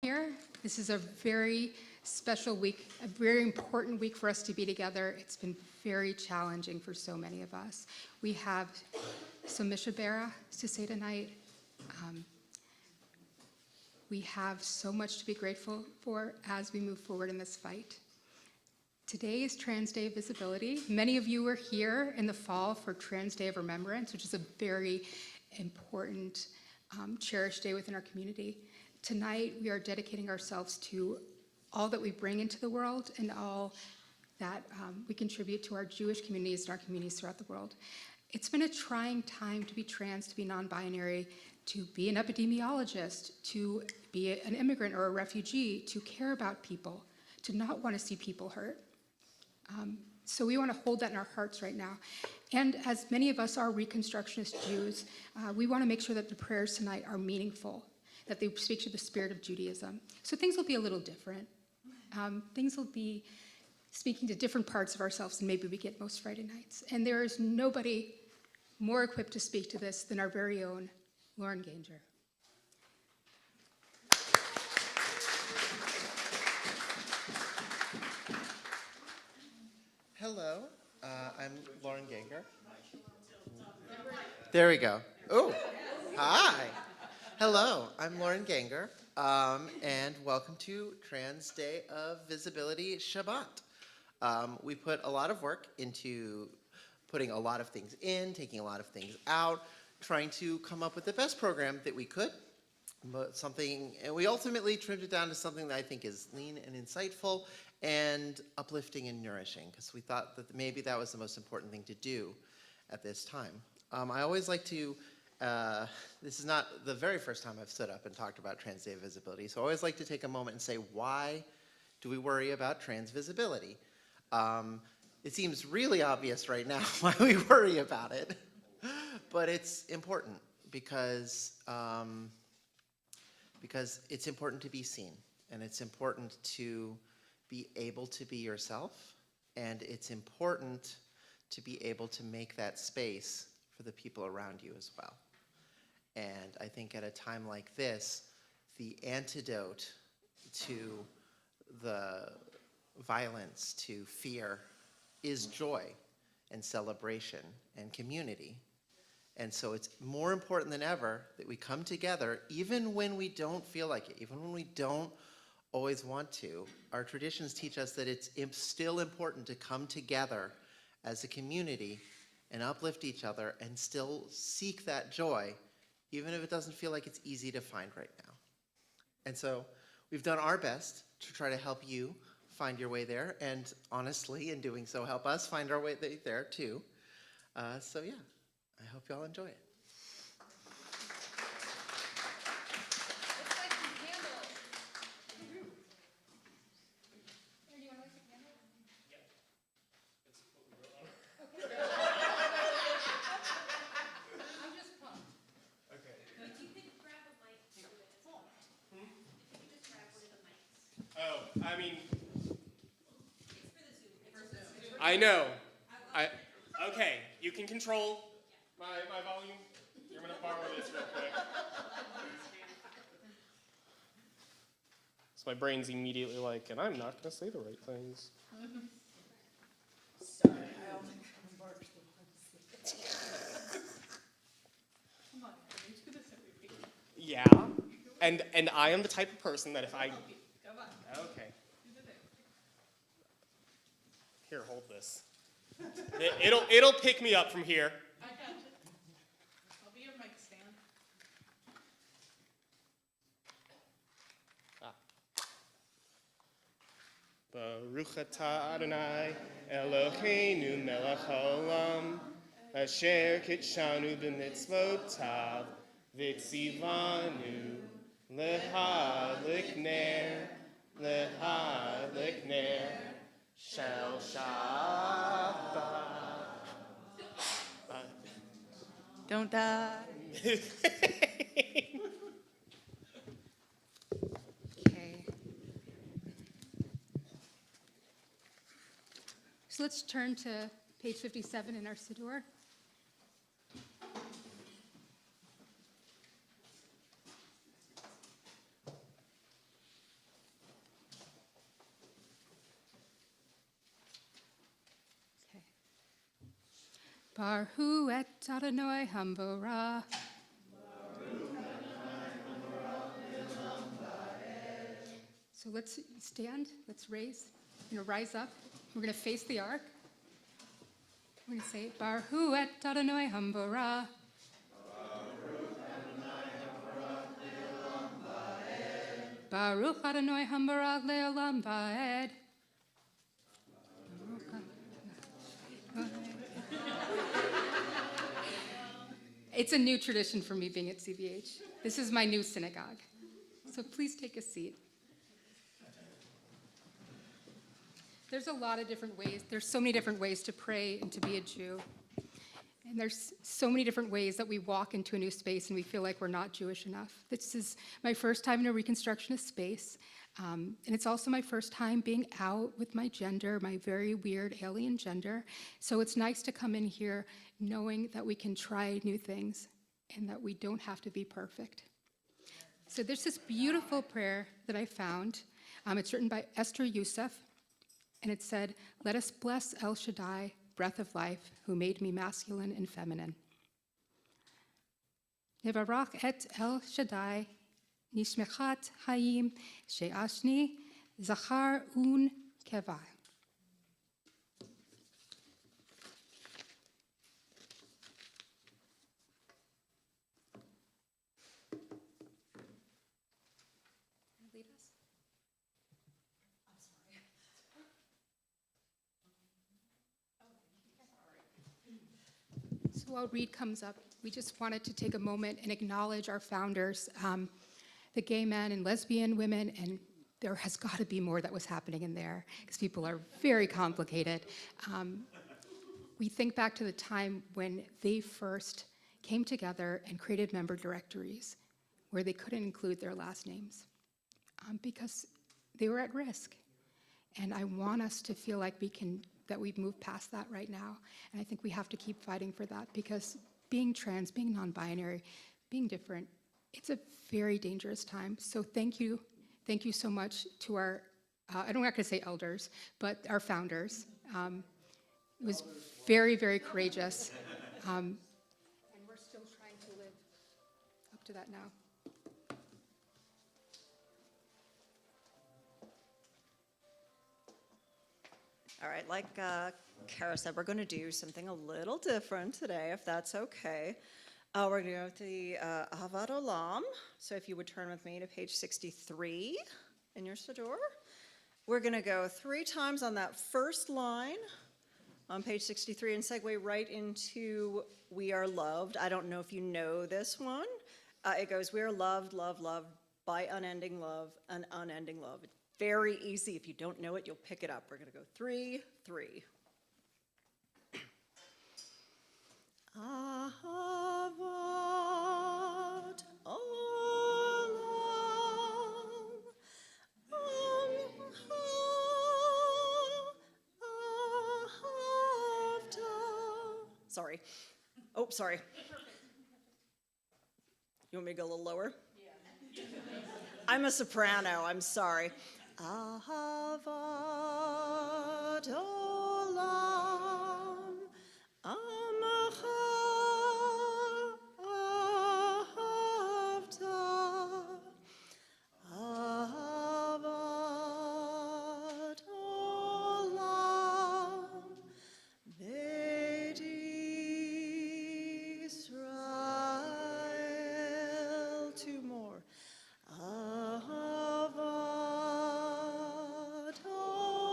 here. This is a very special week, a very important week for us to be together. It's been very challenging for so many of us. We have some Mishabera to say tonight. We have so much to be grateful for as we move forward in this fight. Today is Trans Day of Visibility. Many of you were here in the fall for Trans Day of Remembrance, which is a very important, cherished day within our community. Tonight, we are dedicating ourselves to all that we bring into the world and all that we contribute to our Jewish communities and our communities throughout the world. It's been a trying time to be trans, to be non-binary, to be an epidemiologist, to be an immigrant or a refugee, to care about people, to not want to see people hurt. So we want to hold that in our hearts right now. And as many of us are Reconstructionist Jews, we want to make sure that the prayers tonight are meaningful, that they speak to the spirit of Judaism. So things will be a little different. Things will be speaking to different parts of ourselves than maybe we get most Friday nights. And there is nobody more equipped to speak to this than our very own Lauren Ganger. Hello, I'm Lauren Ganger. There we go. Oh, hi. Hello, I'm Lauren Ganger, and welcome to Trans Day of Visibility Shabbat. We put a lot of work into putting a lot of things in, taking a lot of things out, trying to come up with the best program that we could, but and we ultimately trimmed it down to something that I think is lean and insightful and uplifting and nourishing, because we thought that maybe that was the most important thing to do at this time. I always like to, this is not the very first time I've stood up and talked about Trans Day of Visibility, so I always like to take a moment and say, why do we worry about trans visibility? It seems really obvious right now why we worry about it, but it's important because it's important to be seen, and it's important to be able to be yourself, and it's important to be able to make that space for the people around you as well. And I think at a time like this, the antidote to the violence, to fear, is joy and celebration and community. And so it's more important than ever that we come together, even when we don't feel like it, even when we don't always want to. Our traditions teach us that it's still important to come together as a community and uplift each other and still seek that joy, even if it doesn't feel like it's easy to find right now. And so we've done our best to try to help you find your way there, and honestly, in doing so, help us find our way there too. So yeah, I hope y'all enjoy it. I mean, I know. Okay, you can control my volume. You're gonna borrow this real quick. So my brain's immediately like, and I'm not gonna say the right things. Sorry, I only marked the Come on, can you do this every week? Yeah, and I am the type of person that if I... Come on. Okay. Do the thing. Here, hold this. It'll pick me up from here. I got you. I'll be your mic stand. Baruch atah Adonai Eloheinu melech haolam asher kitshanu b'mitzvotav v'tzivanu lehadlik ner shel Shabbat. Don't die. Okay. So let's turn to page 57 in our Siddur. Barhu et Adonai Hambara. So let's stand, let's raise. We're going to rise up. We're going to face the ark. We're going to say, Barhu et Adonai Hambara. Baruch Adonai Hambara Le'olam Va'ed. It's a new tradition for me being at CVH. This is my new synagogue. So please take a seat. There's a lot of different ways. There's so many different ways to pray and to be a Jew. And there's so many different ways that we walk into a new space and we feel like we're not Jewish enough. This is my first time in a Reconstructionist space. And it's also my first time being out with my gender, my very weird alien gender. So it's nice to come in here knowing that we can try new things and that we don't have to be perfect. So there's this beautiful prayer that I found. It's written by Esther Youssef. And it said, "Let us bless El Shaddai, breath of life, who made me masculine and feminine. Nevarach et El Shaddai, nishmechat hayim, she'ashni, zachar un keva." Lead us. So while Reed comes up, we just wanted to take a moment and acknowledge our founders, the gay men and lesbian women, and there has got to be more that was happening in there because people are very complicated. We think back to the time when they first came together and created member directories where they couldn't include their last names because they were at risk. And I want us to feel like that we've moved past that right now. And I think we have to keep fighting for that because being trans, being non-binary, being different, it's a very dangerous time. So thank you so much to our, I don't want to say elders, but our founders. It was very, very courageous. And we're still trying to live up to that now. All right, like Kara said, we're going to do something a little different today, if that's okay. We're going to go with the Ahavat Olam. So if you would turn with me to page 63 in your Siddur. We're going to go 3 times on that first line on page 63 and segue right into We Are Loved. I don't know if you know this one. It goes, we are loved, loved, loved by unending love, an unending love. Very easy. If you don't know it, you'll pick it up. We're going to go 3, 3. Ahavat olam, ahavta. Sorry. Oh, sorry. You want me to go a little lower? Yeah. I'm a soprano. I'm sorry. Ahavat olam, amacha ahavta, ahavat olam, Beit Israel. 2 more. Ahavat olam.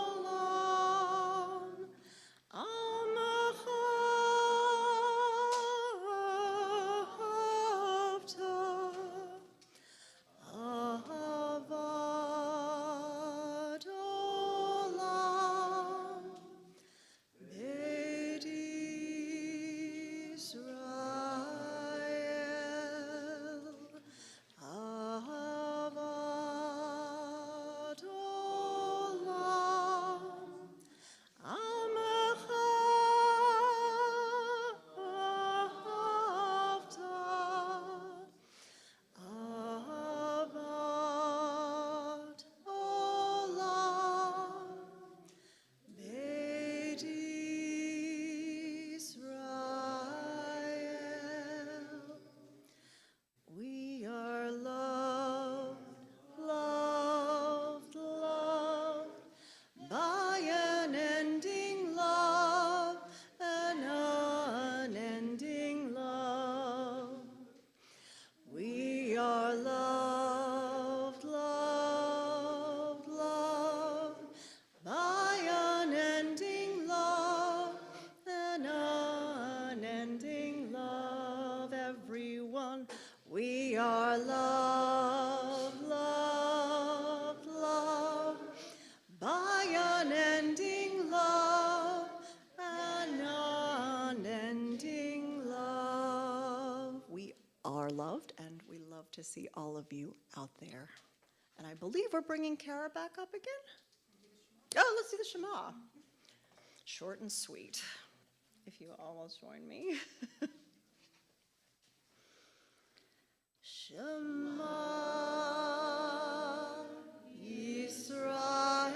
loved, and we love to see all of you out there. And I believe we're bringing Kara back up again. Oh, let's do the Shema. Short and sweet. If you all will join me. Shema Yisrael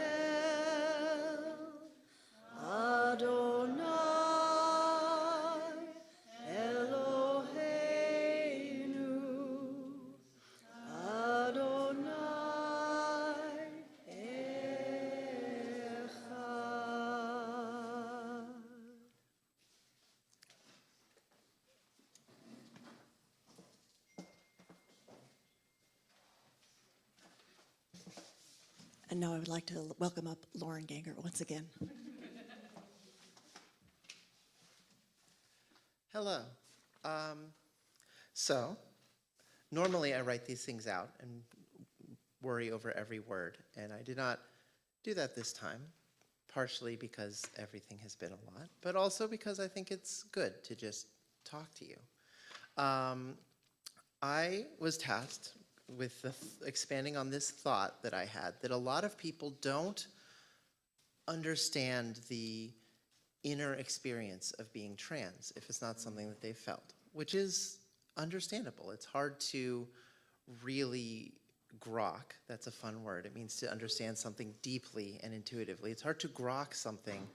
Adonai Eloheinu Adonai Echad. And now I would like to welcome up Lauren Ganger once again. Hello. So, normally I write these things out and worry over every word, and I did not do that this time, partially because everything has been a lot, but also because I think it's good to just talk to you. I was tasked with expanding on this thought that I had, that a lot of people don't understand the inner experience of being trans if it's not something that they've felt, which is understandable. It's hard to really grok. That's a fun word. It means to understand something deeply and intuitively. It's hard to grok something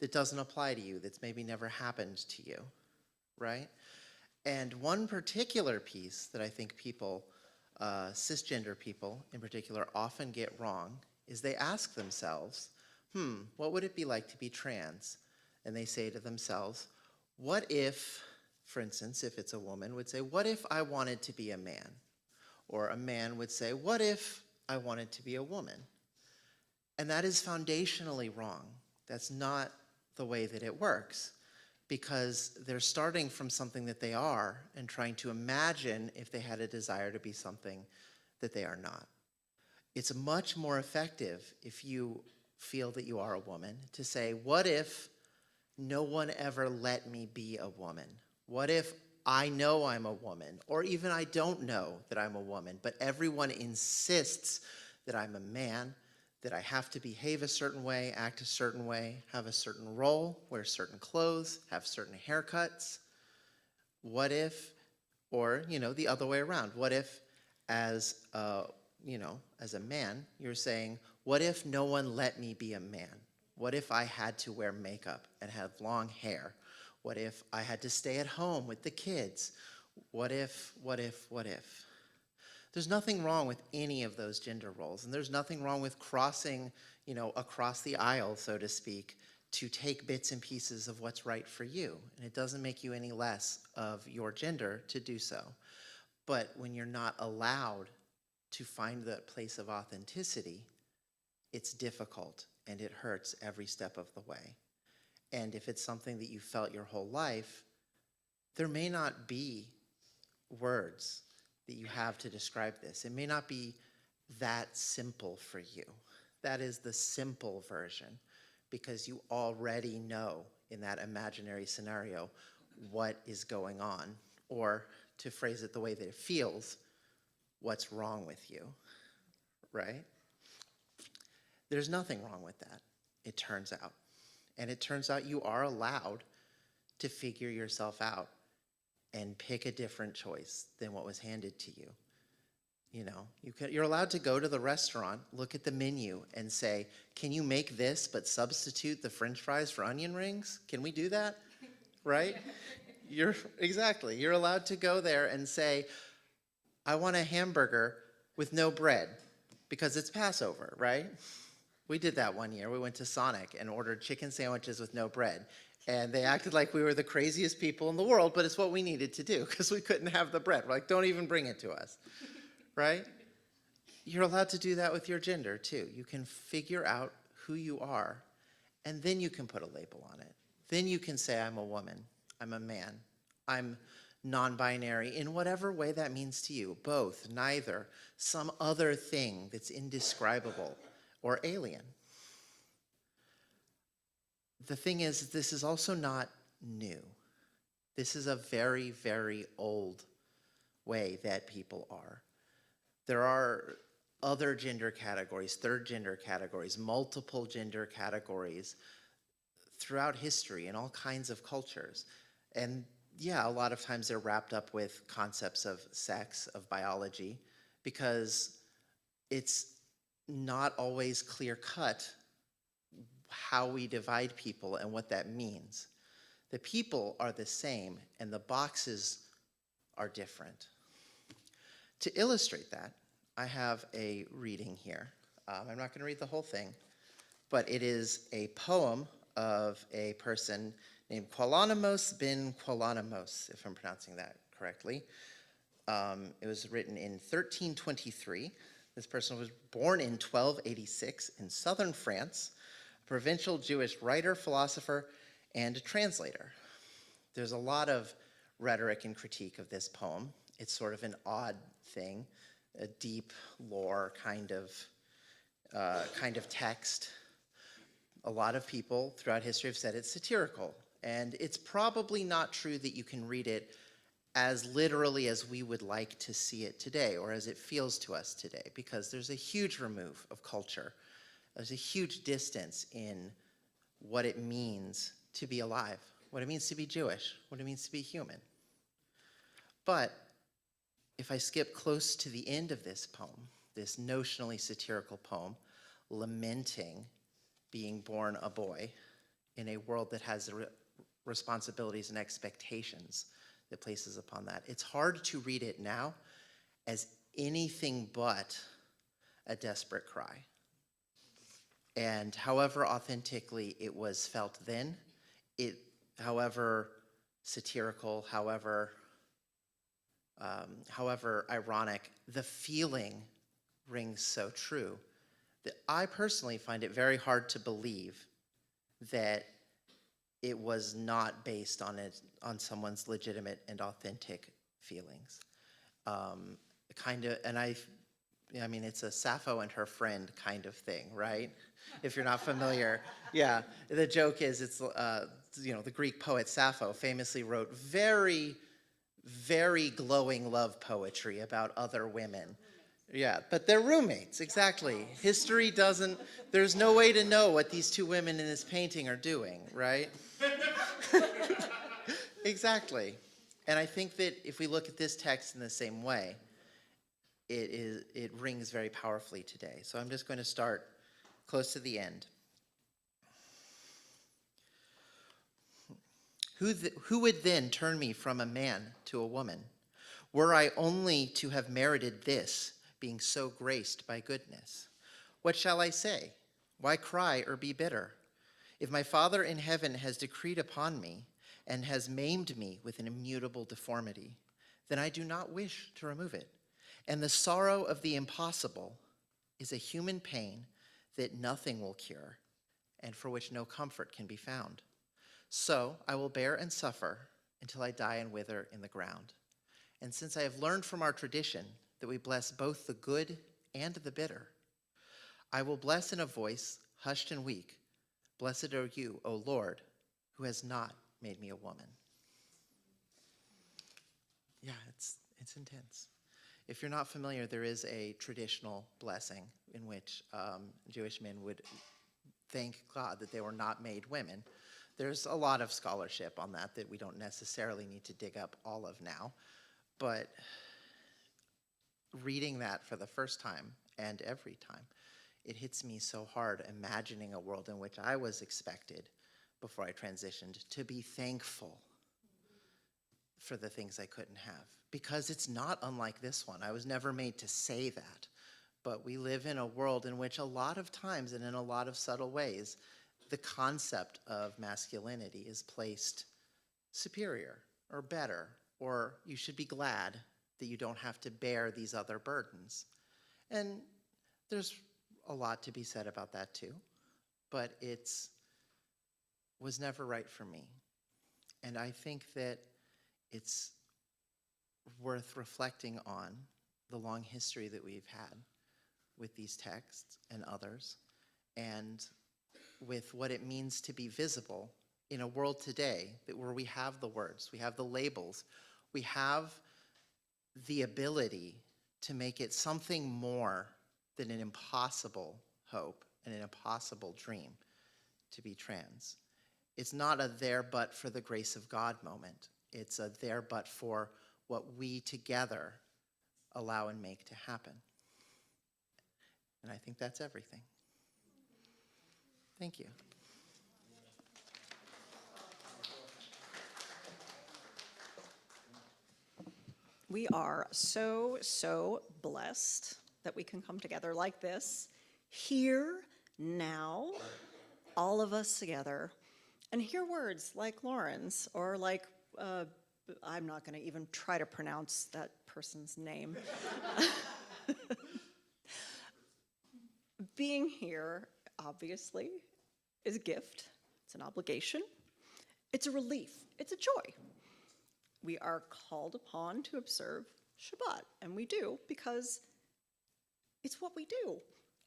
that doesn't apply to you, that's maybe never happened to you, right? And one particular piece that I think people, cisgender people in particular, often get wrong is they ask themselves, what would it be like to be trans? And they say to themselves, what if, for instance, if it's a woman, would say, what if I wanted to be a man? Or a man would say, what if I wanted to be a woman? And that is foundationally wrong. That's not the way that it works, because they're starting from something that they are and trying to imagine if they had a desire to be something that they are not. It's much more effective if you feel that you are a woman to say, what if no one ever let me be a woman? What if I know I'm a woman, or even I don't know that I'm a woman, but everyone insists that I'm a man, that I have to behave a certain way, act a certain way, have a certain role, wear certain clothes, have certain haircuts? What if, or, the other way around, what if as a man, you're saying, what if no one let me be a man? What if I had to wear makeup and have long hair? What if I had to stay at home with the kids? What if? There's nothing wrong with any of those gender roles, and there's nothing wrong with crossing, across the aisle, so to speak, to take bits and pieces of what's right for you. And it doesn't make you any less of your gender to do so. But when you're not allowed to find that place of authenticity, it's difficult and it hurts every step of the way. And if it's something that you felt your whole life, there may not be words that you have to describe this. It may not be that simple for you. That is the simple version, because you already know in that imaginary scenario what is going on, or to phrase it the way that it feels, what's wrong with you, right? There's nothing wrong with that, it turns out. And it turns out you are allowed to figure yourself out and pick a different choice than what was handed to you. You're allowed to go to the restaurant, look at the menu, and say, can you make this but substitute the French fries for onion rings? Can we do that? Right? You're allowed to go there and say, I want a hamburger with no bread because it's Passover, right? We did that one year. We went to Sonic and ordered chicken sandwiches with no bread. And they acted like we were the craziest people in the world, but it's what we needed to do because we couldn't have the bread. We're like, don't even bring it to us, right? You're allowed to do that with your gender too. You can figure out who you are, and then you can put a label on it. Then you can say, I'm a woman, I'm a man, I'm non-binary in whatever way that means to you, both, neither, some other thing that's indescribable or alien. The thing is, this is also not new. This is a very, very old way that people are. There are other gender categories, third gender categories, multiple gender categories throughout history in all kinds of cultures. And yeah, a lot of times they're wrapped up with concepts of sex, of biology, because it's not always clear cut how we divide people and what that means. The people are the same and the boxes are different. To illustrate that, I have a reading here. I'm not going to read the whole thing, but it is a poem of a person named Qualanimos bin Qualanimos, if I'm pronouncing that correctly. It was written in 1323. This person was born in 1286 in southern France, a provincial Jewish writer, philosopher, and translator. There's a lot of rhetoric and critique of this poem. It's sort of an odd thing, a deep lore kind of text. A lot of people throughout history have said it's satirical, and it's probably not true that you can read it as literally as we would like to see it today, or as it feels to us today, because there's a huge remove of culture. There's a huge distance in what it means to be alive, what it means to be Jewish, what it means to be human. But if I skip close to the end of this poem, this notionally satirical poem, lamenting being born a boy in a world that has responsibilities and expectations that places upon that, it's hard to read it now as anything but a desperate cry. And however authentically it was felt then, however satirical, however ironic, the feeling rings so true that I personally find it very hard to believe that it was not based on someone's legitimate and authentic feelings. It's a Sappho and her friend kind of thing, right? If you're not familiar. Yeah, the joke is the Greek poet Sappho famously wrote very, very glowing love poetry about other women. Yeah, but they're roommates, exactly. History doesn't, there's no way to know what these two women in this painting are doing, right? Exactly. And I think that if we look at this text in the same way, it rings very powerfully today. So I'm just going to start close to the end. Who would then turn me from a man to a woman? Were I only to have merited this, being so graced by goodness? What shall I say? Why cry or be bitter? If my Father in heaven has decreed upon me and has maimed me with an immutable deformity, then I do not wish to remove it. And the sorrow of the impossible is a human pain that nothing will cure and for which no comfort can be found. So I will bear and suffer until I die and wither in the ground. And since I have learned from our tradition that we bless both the good and the bitter, I will bless in a voice hushed and weak. Blessed are you, O Lord, who has not made me a woman. Yeah, it's intense. If you're not familiar, there is a traditional blessing in which Jewish men would thank God that they were not made women. There's a lot of scholarship on that we don't necessarily need to dig up all of now. But reading that for the first time and every time, it hits me so hard imagining a world in which I was expected, before I transitioned, to be thankful for the things I couldn't have. Because it's not unlike this one. I was never made to say that. But we live in a world in which a lot of times and in a lot of subtle ways, the concept of masculinity is placed superior or better, or you should be glad that you don't have to bear these other burdens. And there's a lot to be said about that too, but was never right for me. And I think that it's worth reflecting on the long history that we've had with these texts and others, and with what it means to be visible in a world today where we have the words, we have the labels, we have the ability to make it something more than an impossible hope and an impossible dream to be trans. It's not a there but for the grace of God moment. It's a there but for what we together allow and make to happen. And I think that's everything. Thank you. We are so blessed that we can come together like this, here, now, all of us together, and hear words like Lauren's, or like, I'm not gonna even try to pronounce that person's name. Being here, obviously, is a gift, it's an obligation, it's a relief, it's a joy. We are called upon to observe Shabbat, and we do because it's what we do.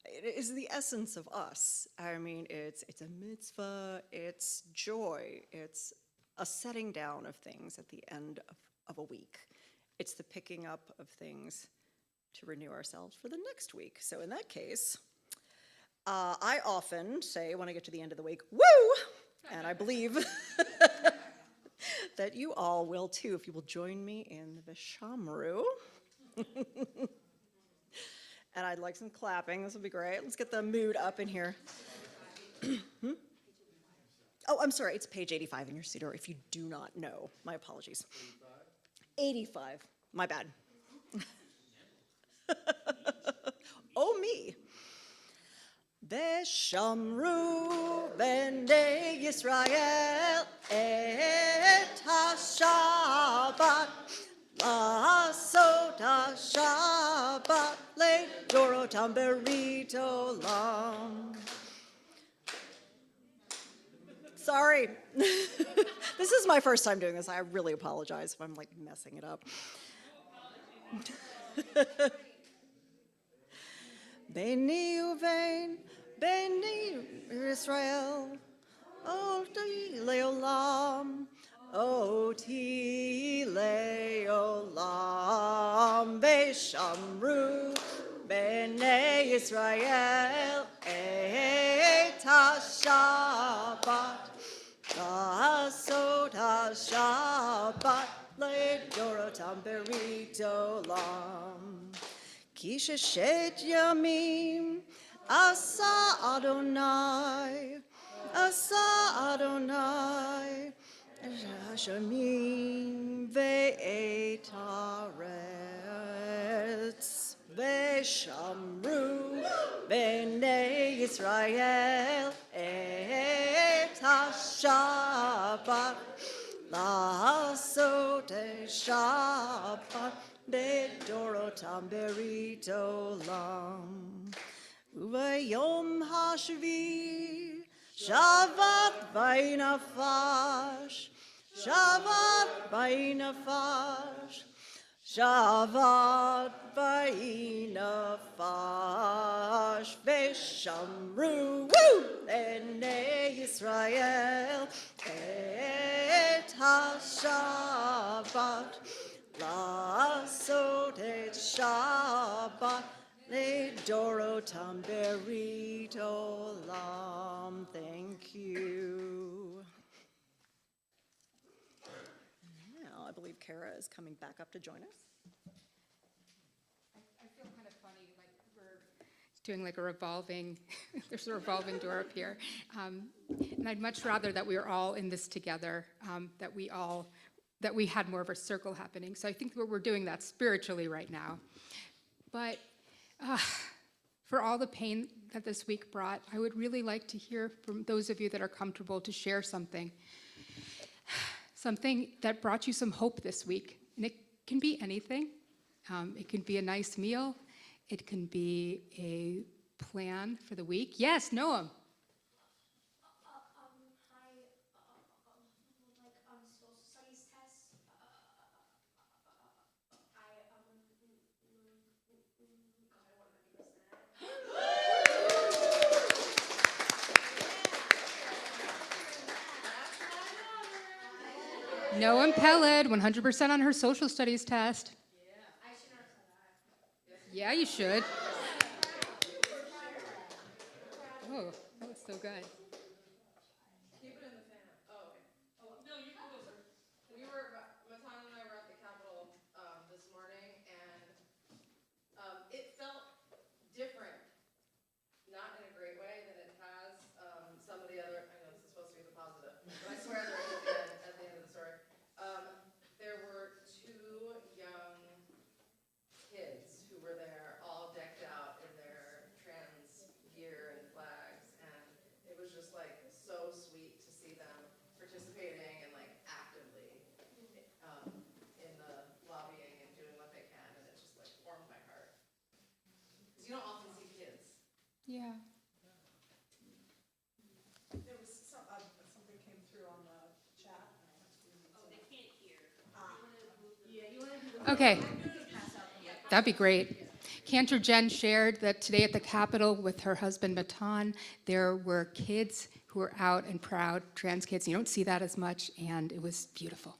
It is the essence of us. I mean, it's a mitzvah, it's joy, it's a setting down of things at the end of a week. It's the picking up of things to renew ourselves for the next week. So in that case, I often say when I get to the end of the week, woo! And I believe that you all will too, if you will join me in the Vishamru. And I'd like some clapping, this would be great. Let's get the mood up in here. Oh, I'm sorry, it's page 85 in your Siddur, if you do not know. My apologies. 85, my bad. Oh, me. Veshamru b'nei Yisrael et ha-Shabbat la'asot ha-Shabbat le'dorotam berit olam. Sorry. This is my first time doing this. I really apologize if I'm like messing it up. Beni uvein, Beni Israel, Oti leolam, Oti leolam, Veshamru, Bnei Israel, et ha-Shabbat, la'asot ha-Shabbat, le'dorotam berit olam. Ki sheshet yamim asa Adonai Hashamim ve'et haaretz ve'shamru b'nei Yisrael et ha-Shabbat la'asot ha-Shabbat le'dorotam berit olam. Uvayom hashvi Shabbat vaynafash, Shabbat vaynafash, Shabbat vaynafash, Veshamru b'nei Yisrael et ha-Shabbat la'asot et Shabbat le'dorotam berit olam. Thank you. Now, I believe Kara is coming back up to join us. I feel kind of funny, like we're doing like a revolving, there's a revolving door up here. And I'd much rather that we were all in this together, that we had more of a circle happening. So I think we're doing that spiritually right now. But for all the pain that this week brought, I would really like to hear from those of you that are comfortable to share something that brought you some hope this week. And it can be anything. It can be a nice meal. It can be a plan for the week. Yes, Noam. Hi, social studies test. Noam Peled, 100% on her social studies test. Yeah, you should. Oh, that was so good. Keep it in the fan. Oh, okay. No, you can go first. Matan and I were at the Capitol this morning, and it felt different. Not in a great way than it has some of the other, I know this is supposed to be the positive, but I swear there is at the end of the story. There were two young kids who were there, all decked out in their trans gear and flags, and it was just like so sweet to see them participating and like actively in the lobbying and doing what they can, and it just like warmed my heart. Because you don't often see kids. Yeah. There was something came through on the chat. Okay. That'd be great. Cantor Jen shared that today at the Capitol with her husband Matan, there were kids who were out and proud, trans kids. You don't see that as much, and it was beautiful.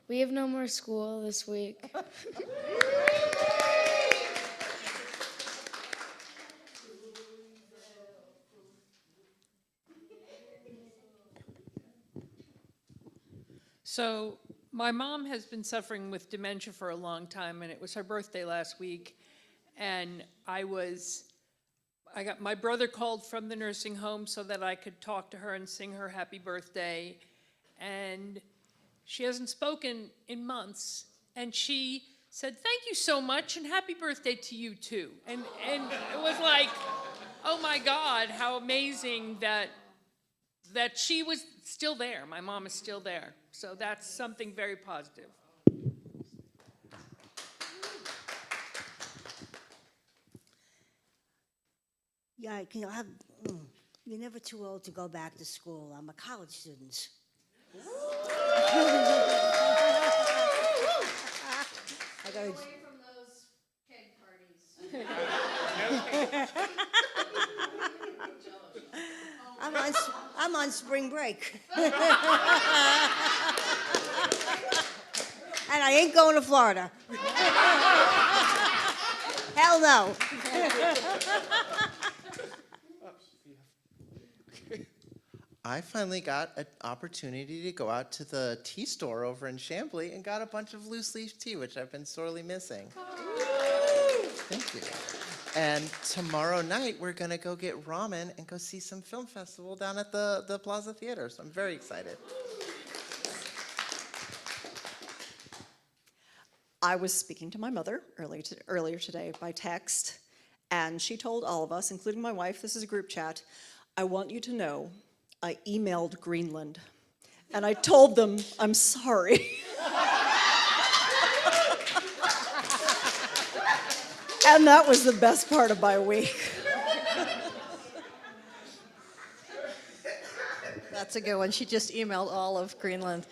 We have no more school this week. So my mom has been suffering with dementia for a long time, and it was her birthday last week. And my brother called from the nursing home so that I could talk to her and sing her happy birthday. And she hasn't spoken in months. And she said, "Thank you so much, and happy birthday to you too." And it was like, oh my God, how amazing that she was still there. My mom is still there. So that's something very positive. Yeah, you're never too old to go back to school. I'm a college student. I go, Away from those keg parties. I'm on spring break. And I ain't going to Florida. Hell no. I finally got an opportunity to go out to the tea store over in Chambly and got a bunch of loose leaf tea, which I've been sorely missing. Thank you. And tomorrow night, we're going to go get ramen and go see some film festival down at the Plaza Theater. So I'm very excited. I was speaking to my mother earlier today by text, and she told all of us, including my wife, this is a group chat, "I want you to know I emailed Greenland, and I told them I'm sorry." And that was the best part of my week. That's a good one. She just emailed all of Greenland.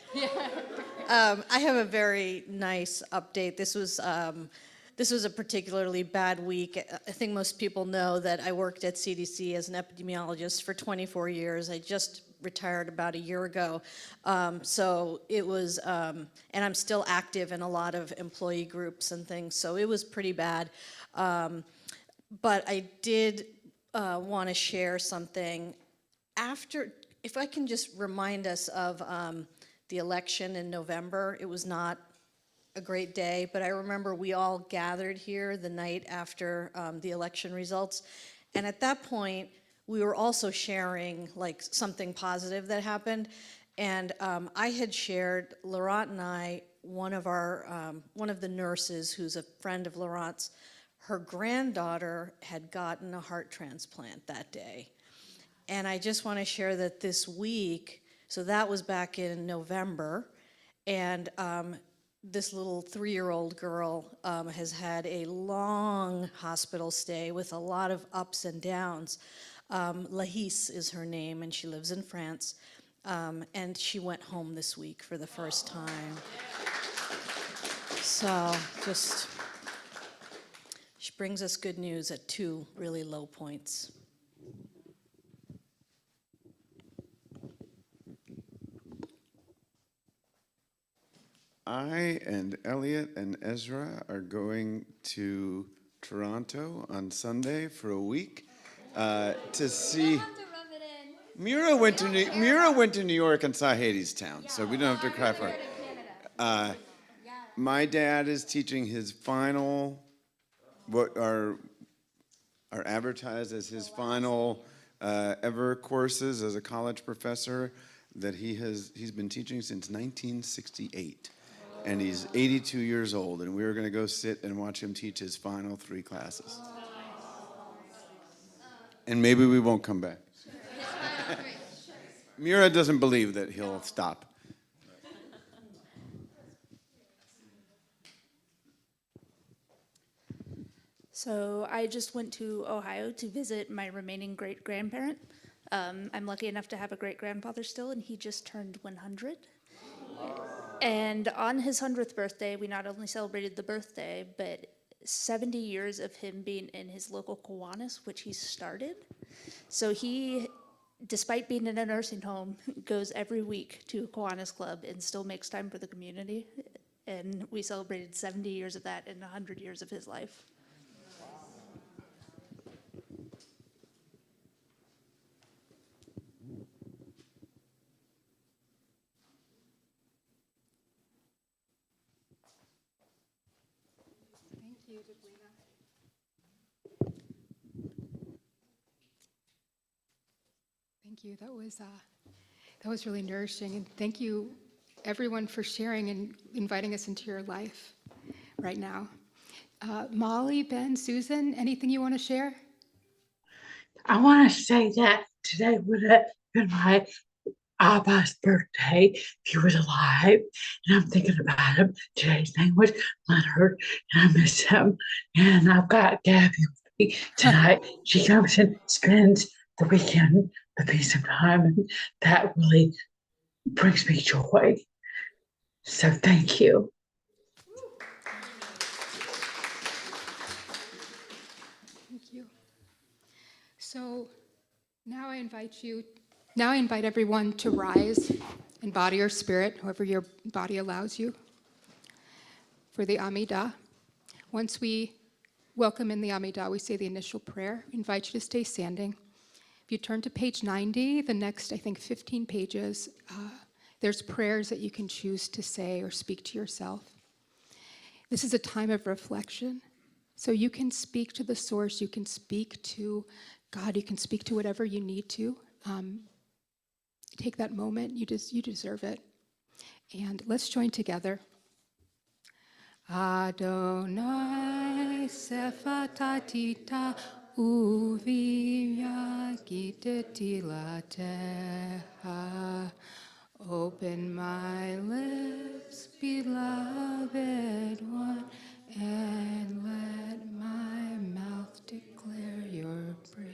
I have a very nice update. This was a particularly bad week. I think most people know that I worked at CDC as an epidemiologist for 24 years. I just retired about a year ago. So it was, and I'm still active in a lot of employee groups and things, so it was pretty bad. But I did want to share something. If I can just remind us of the election in November, it was not a great day, but I remember we all gathered here the night after the election results. And at that point, we were also sharing like something positive that happened. And I had shared, Laurent and I, one of the nurses who's a friend of Laurent's, her granddaughter had gotten a heart transplant that day. And I just want to share that this week, so that was back in November, and this little 3-year-old girl has had a long hospital stay with a lot of ups and downs. Lahis is her name, and she lives in France. And she went home this week for the first time. So she brings us good news at 2 really low points. I and Elliot and Ezra are going to Toronto on Sunday for a week to see. Mira went to New York and saw Hadestown, so we don't have to cry for it. My dad is teaching his final, what are advertised as his final ever courses as a college professor that he's been teaching since 1968. And he's 82 years old, and we were going to go sit and watch him teach his final 3 classes. And maybe we won't come back. Mira doesn't believe that he'll stop. So I just went to Ohio to visit my remaining great-grandparent. I'm lucky enough to have a great-grandfather still, and he just turned 100. And on his 100th birthday, we not only celebrated the birthday, but 70 years of him being in his local Kiwanis, which he started. So he, despite being in a nursing home, goes every week to a Kiwanis club and still makes time for the community. And we celebrated 70 years of that and 100 years of his life. Thank you, Dublina. Thank you. That was really nourishing, and thank you, everyone, for sharing and inviting us into your life right now. Molly, Ben, Susan, anything you want to share? I want to say that today would have been my Abba's birthday if he was alive. And I'm thinking about him. Today's name was Leonard, and I miss him. And I've got Gabby with me tonight. She comes and spends the weekend with me sometime, and that really brings me joy. So thank you. Thank you. So now I invite everyone to rise in body or spirit, however your body allows you, for the Amidah. Once we welcome in the Amidah, we say the initial prayer. We invite you to stay standing. If you turn to page 90, the next, I think, 15 pages, there's prayers that you can choose to say or speak to yourself. This is a time of reflection. So you can speak to the source, you can speak to God, you can speak to whatever you need to. Take that moment, you deserve it. And let's join together. Adonai sefatatita uvia gitetilateha. Open my lips, beloved one, and let my mouth declare your praise.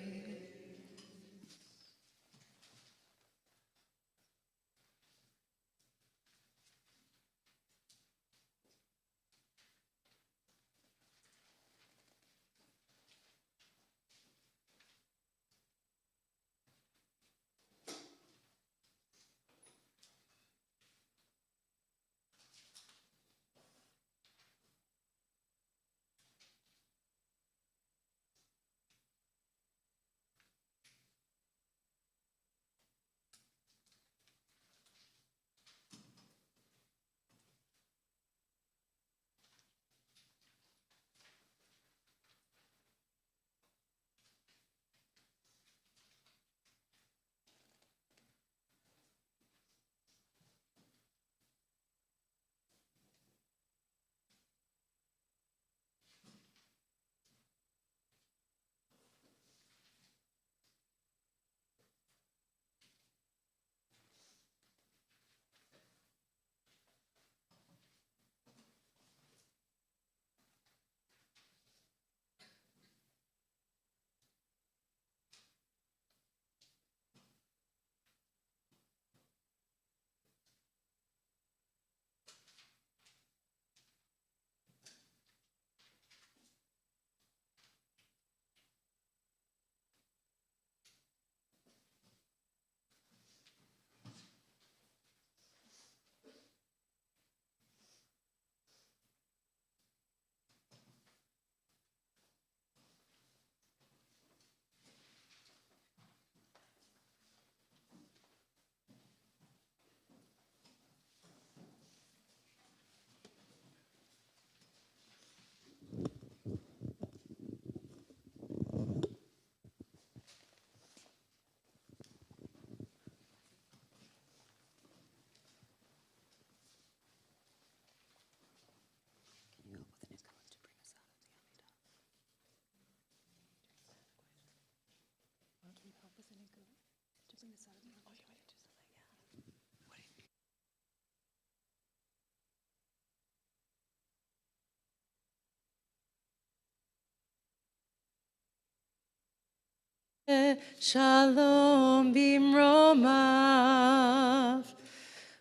Shalom bimromav,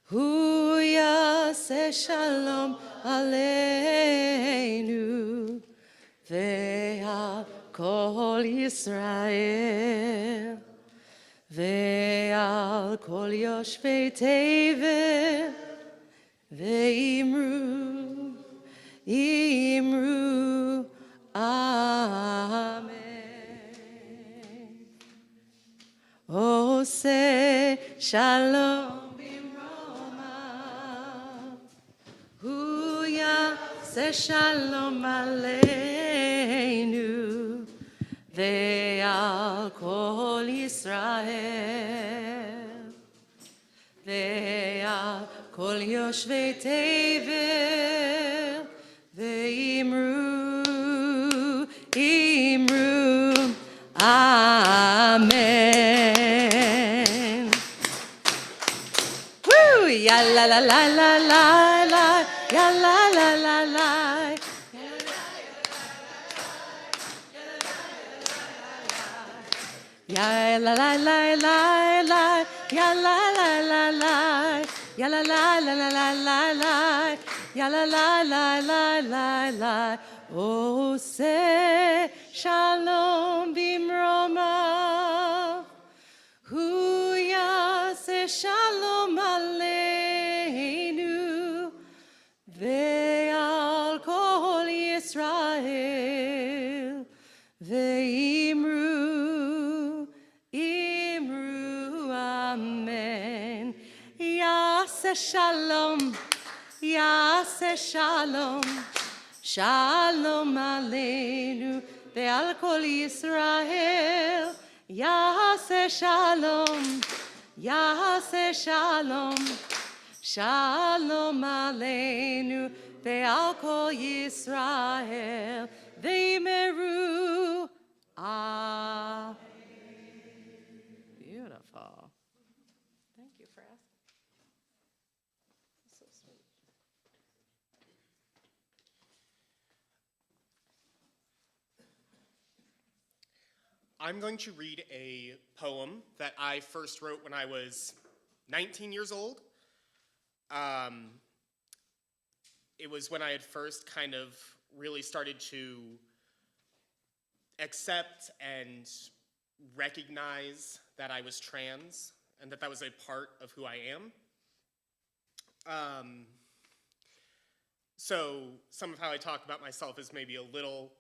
hu yaseh shalom aleinu, ve'al kol Yisrael, ve'al kol yoshvei tevel, ve'imru, imru, amen. Ose shalom bimroma, hu yaseh shalom aleinu, ve'al kol Yisrael, ve'al kol yoshvei tevel, ve'imru, imru, amen. Woo! Ya la la la la la la, ya la la la la. Ya la la la la la, ya la la la la, ya la la la la la la la, ya la la la la la la. Oh, say shalom bimroma, hu yaseh shalom aleinu, ve'al kol Yisrael, ve'imru, imru, amen. Yaseh shalom, yaseh shalom, shalom aleinu, ve'al kol Yisrael, yaseh shalom, yaseh shalom, shalom aleinu, ve'al kol Yisrael, ve'imru, amen. Beautiful. Thank you for asking. So sweet. I'm going to read a poem that I first wrote when I was 19 years old. It was when I had first kind of really started to accept and recognize that I was trans and that that was a part of who I am. So some of how I talk about myself is maybe a little,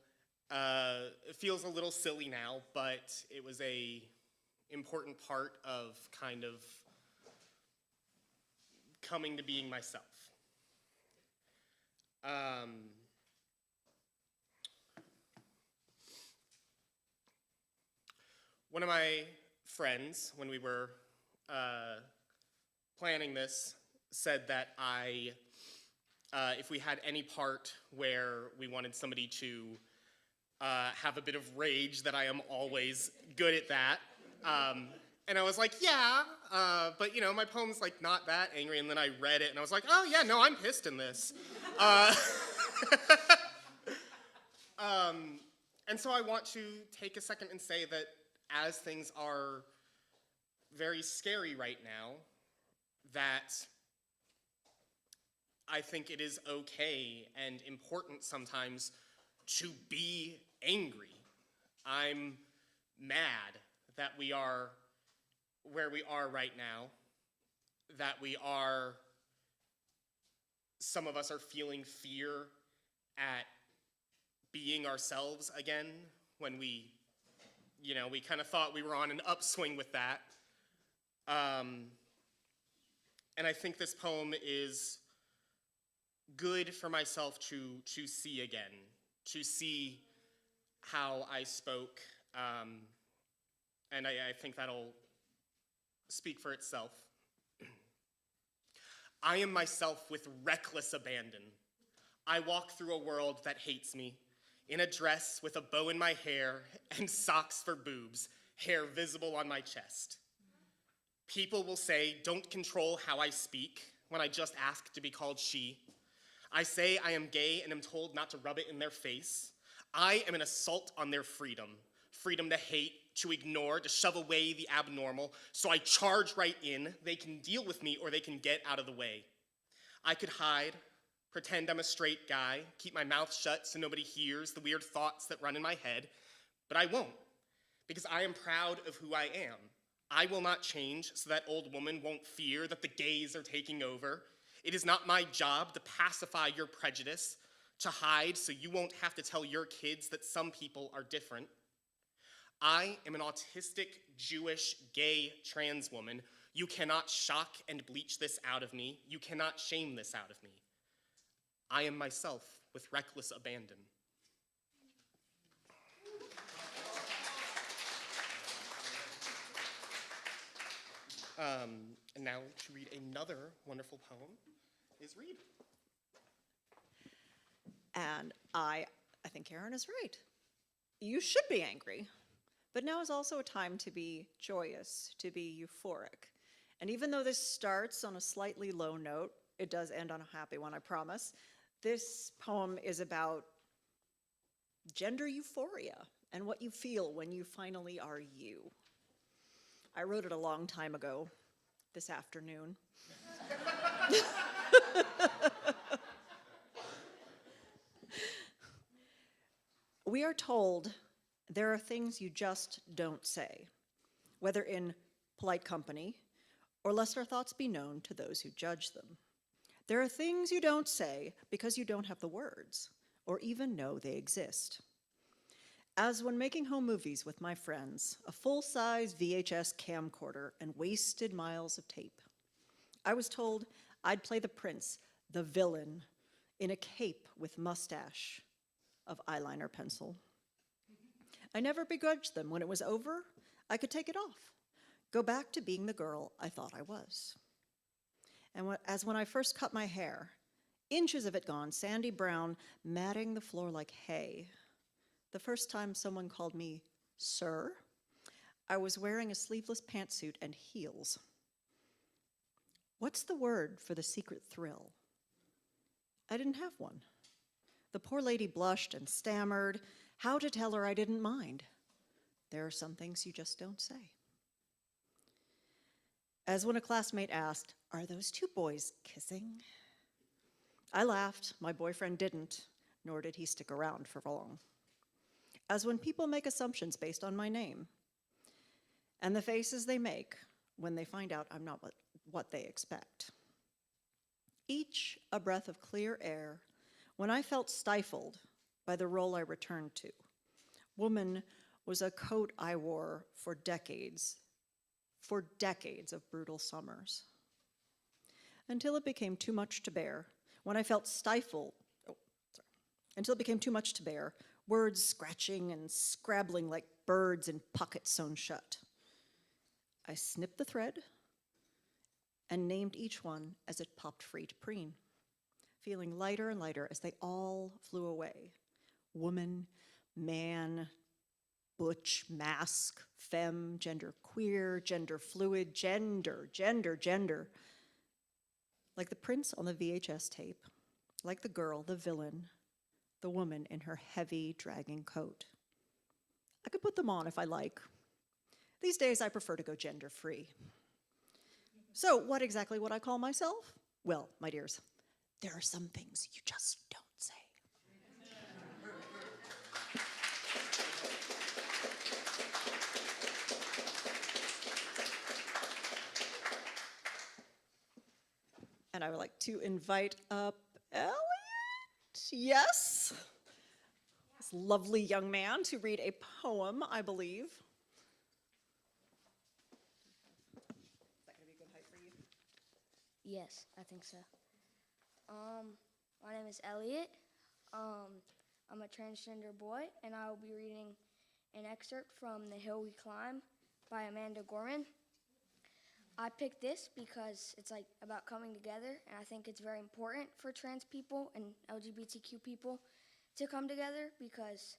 it feels a little silly now, but it was a important part of kind of coming to being myself. One of my friends, when we were planning this, said that if we had any part where we wanted somebody to have a bit of rage, that I am always good at that. And I was like, yeah, but you know, my poem's like not that angry. And then I read it and I was like, oh yeah, no, I'm pissed in this. And so I want to take a second and say that as things are very scary right now, that I think it is okay and important sometimes to be angry. I'm mad that we are where we are right now, that some of us are feeling fear at being ourselves again when we kind of thought we were on an upswing with that. And I think this poem is good for myself to see again, to see how I spoke, and I think that'll speak for itself. I am myself with reckless abandon. I walk through a world that hates me, in a dress with a bow in my hair and socks for boobs, hair visible on my chest. People will say, don't control how I speak when I just ask to be called she. I say I am gay and am told not to rub it in their face. I am an assault on their freedom. Freedom to hate, to ignore, to shove away the abnormal. So I charge right in. They can deal with me or they can get out of the way. I could hide, pretend I'm a straight guy, keep my mouth shut so nobody hears the weird thoughts that run in my head, but I won't, because I am proud of who I am. I will not change so that old woman won't fear that the gays are taking over. It is not my job to pacify your prejudice, to hide so you won't have to tell your kids that some people are different. I am an autistic, Jewish, gay, trans woman. You cannot shock and bleach this out of me. You cannot shame this out of me. I am myself with reckless abandon. And now to read another wonderful poem is Reed. And I think Karen is right. You should be angry, but now is also a time to be joyous, to be euphoric. And even though this starts on a slightly low note, it does end on a happy one, I promise. This poem is about gender euphoria and what you feel when you finally are you. I wrote it a long time ago, this afternoon. We are told there are things you just don't say, whether in polite company or lest our thoughts be known to those who judge them. There are things you don't say because you don't have the words or even know they exist. As when making home movies with my friends, a full-size VHS camcorder and wasted miles of tape, I was told I'd play the prince, the villain, in a cape with mustache of eyeliner pencil. I never begrudged them. When it was over, I could take it off, go back to being the girl I thought I was. And as when I first cut my hair, inches of it gone, sandy brown, matting the floor like hay. The first time someone called me sir, I was wearing a sleeveless pantsuit and heels. What's the word for the secret thrill? I didn't have one. The poor lady blushed and stammered how to tell her I didn't mind. There are some things you just don't say. As when a classmate asked, "Are those two boys kissing?" I laughed. My boyfriend didn't, nor did he stick around for long. As when people make assumptions based on my name and the faces they make when they find out I'm not what they expect. Each a breath of clear air when I felt stifled by the role I returned to. Woman was a coat I wore for decades of brutal summers. Until it became too much to bear, when I felt stifled, until it became too much to bear, words scratching and scrabbling like birds in pockets sewn shut. I snipped the thread and named each one as it popped free to preen, feeling lighter and lighter as they all flew away. Woman, man, butch, mask, femme, gender queer, gender fluid, gender. Like the prince on the VHS tape, like the girl, the villain, the woman in her heavy, dragging coat. I could put them on if I like. These days, I prefer to go gender-free. So what exactly would I call myself? Well, my dears, there are some things you just don't say. And I would like to invite up Elliot. Yes. This lovely young man to read a poem, I believe. Is that going to be a good height for you? Yes, I think so. My name is Elliot. I'm a transgender boy, and I will be reading an excerpt from The Hill We Climb by Amanda Gorman. I picked this because it's like about coming together, and I think it's very important for trans people and LGBTQ people to come together because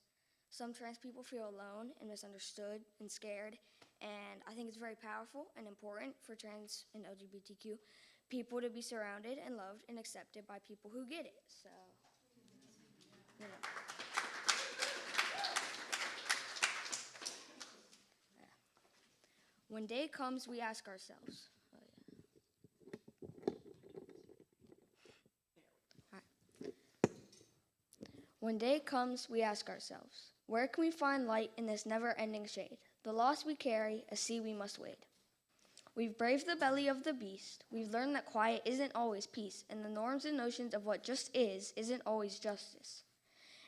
some trans people feel alone and misunderstood and scared, And I think it's very powerful and important for trans and LGBTQ people to be surrounded and loved and accepted by people who get it. So, you know. When day comes, we ask ourselves. When day comes, we ask ourselves, where can we find light in this never-ending shade? The loss we carry, a sea we must wade. We've braved the belly of the beast. We've learned that quiet isn't always peace, and the norms and notions of what just isn't always justice.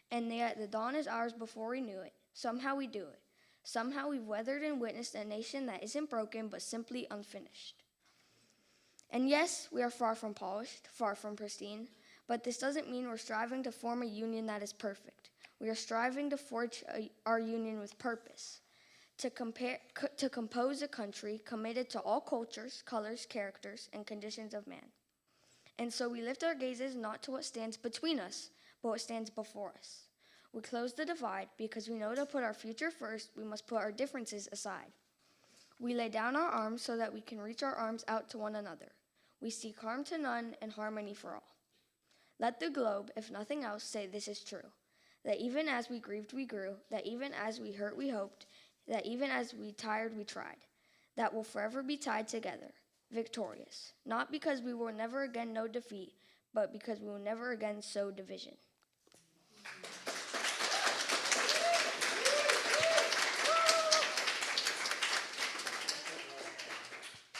And yet the dawn is ours before we knew it. Somehow we do it. Somehow we've weathered and witnessed a nation that isn't broken, but simply unfinished. And yes, we are far from polished, far from pristine, but this doesn't mean we're striving to form a union that is perfect. We are striving to forge our union with purpose, to compose a country committed to all cultures, colors, characters, and conditions of man. And so we lift our gazes not to what stands between us, but what stands before us. We close the divide because we know to put our future first, we must put our differences aside. We lay down our arms so that we can reach our arms out to one another. We seek harm to none and harmony for all. Let the globe, if nothing else, say this is true, that even as we grieved, we grew, that even as we hurt, we hoped, that even as we tired, we tried, that we'll forever be tied together, victorious, not because we will never again know defeat, but because we will never again sow division.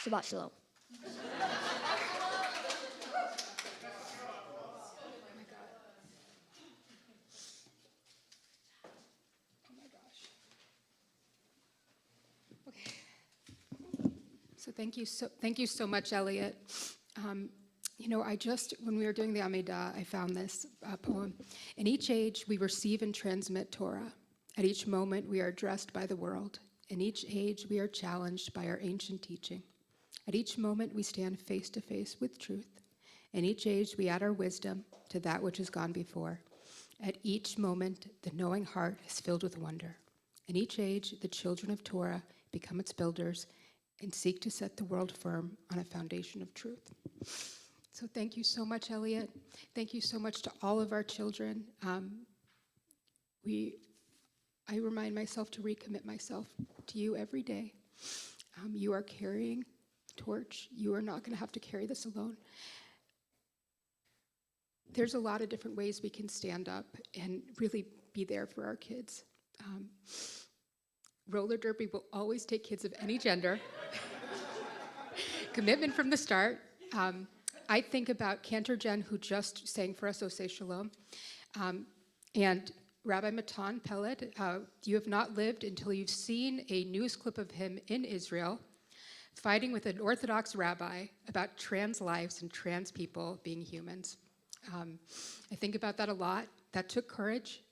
Shabbat Shalom. So thank you so much, Elliot. When we were doing the Amidah, I found this poem. In each age, we receive and transmit Torah. At each moment, we are addressed by the world. In each age, we are challenged by our ancient teaching. At each moment, we stand face to face with truth. In each age, we add our wisdom to that which has gone before. At each moment, the knowing heart is filled with wonder. In each age, the children of Torah become its builders and seek to set the world firm on a foundation of truth. So thank you so much, Elliot. Thank you so much to all of our children. I remind myself to recommit myself to you every day. You are carrying a torch. You are not going to have to carry this alone. There's a lot of different ways we can stand up and really be there for our kids. Roller derby will always take kids of any gender. Commitment from the start. I think about Cantor Jen, who just sang for us, O Say Shalom, and Rabbi Matan Peled. You have not lived until you've seen a news clip of him in Israel fighting with an Orthodox rabbi about trans lives and trans people being humans. I think about that a lot. That took courage.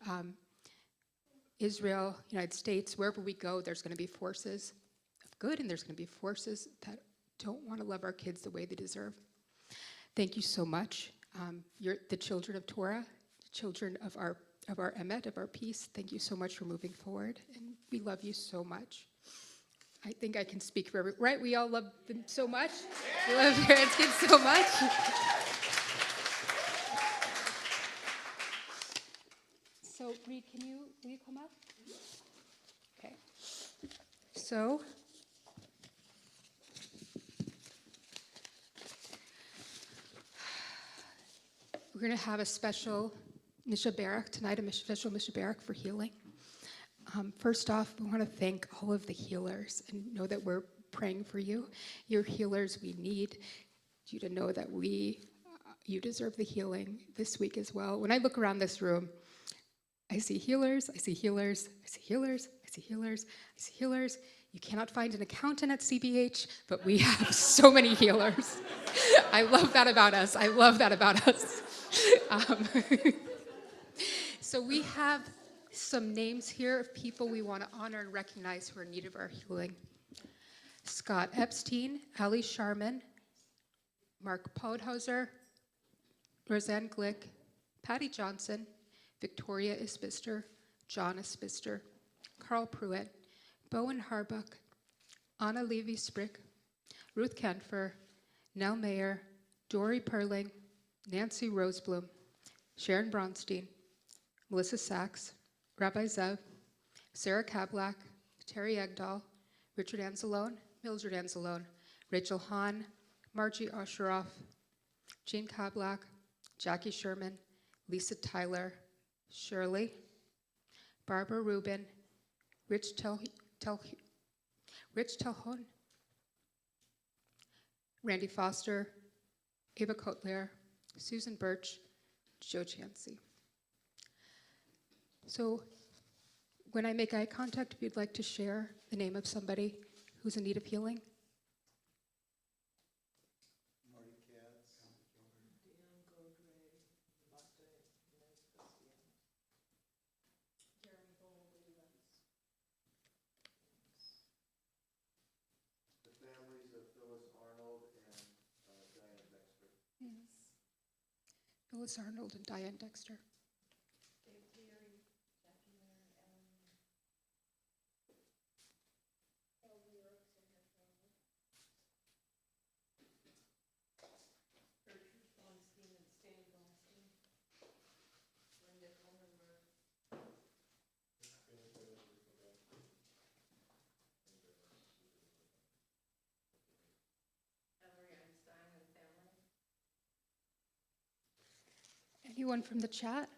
Israel, United States, wherever we go, there's going to be forces of good, and there's going to be forces that don't want to love our kids the way they deserve. Thank you so much. You're the children of Torah, children of our emet, of our peace. Thank you so much for moving forward, and we love you so much. I think I can speak for everyone, right? We all love them so much. We love parents, kids so much. So, Reed, will you come up? Okay. So, we're going to have a special Misha Barak tonight, a special Misha Barak for healing. First off, we want to thank all of the healers and know that we're praying for you. You're healers. We need you to know that you deserve the healing this week as well. When I look around this room, I see healers, I see healers, I see healers, I see healers, I see healers. You cannot find an accountant at CBH, but we have so many healers. I love that about us. I love that about us. So we have some names here of people we want to honor and recognize who are in need of our healing. Scott Epstein, Ali Sharman, Mark Podhauser, Roseanne Glick, Patty Johnson, Victoria Isbister, John Isbister, Carl Pruitt, Bowen Harbuck, Anna Levy-Sprick, Ruth Canfer, Nell Mayer, Dory Perling, Nancy Rosebloom, Sharon Bronstein, Melissa Sachs, Rabbi Zev, Sarah Kablak, Terry Egdahl, Richard Anzalone, Mildred Anzalone, Rachel Hahn, Margie Osheroff, Jean Kablak, Jackie Sherman, Lisa Tyler, Shirley, Barbara Rubin, Rich Telhon, Randy Foster, Ava Kotler, Susan Birch, Joe Chansey. So when I make eye contact, if you'd like to share the name of somebody who's in need of healing. Phyllis Arnold and Diane Dexter. Anyone from the chat?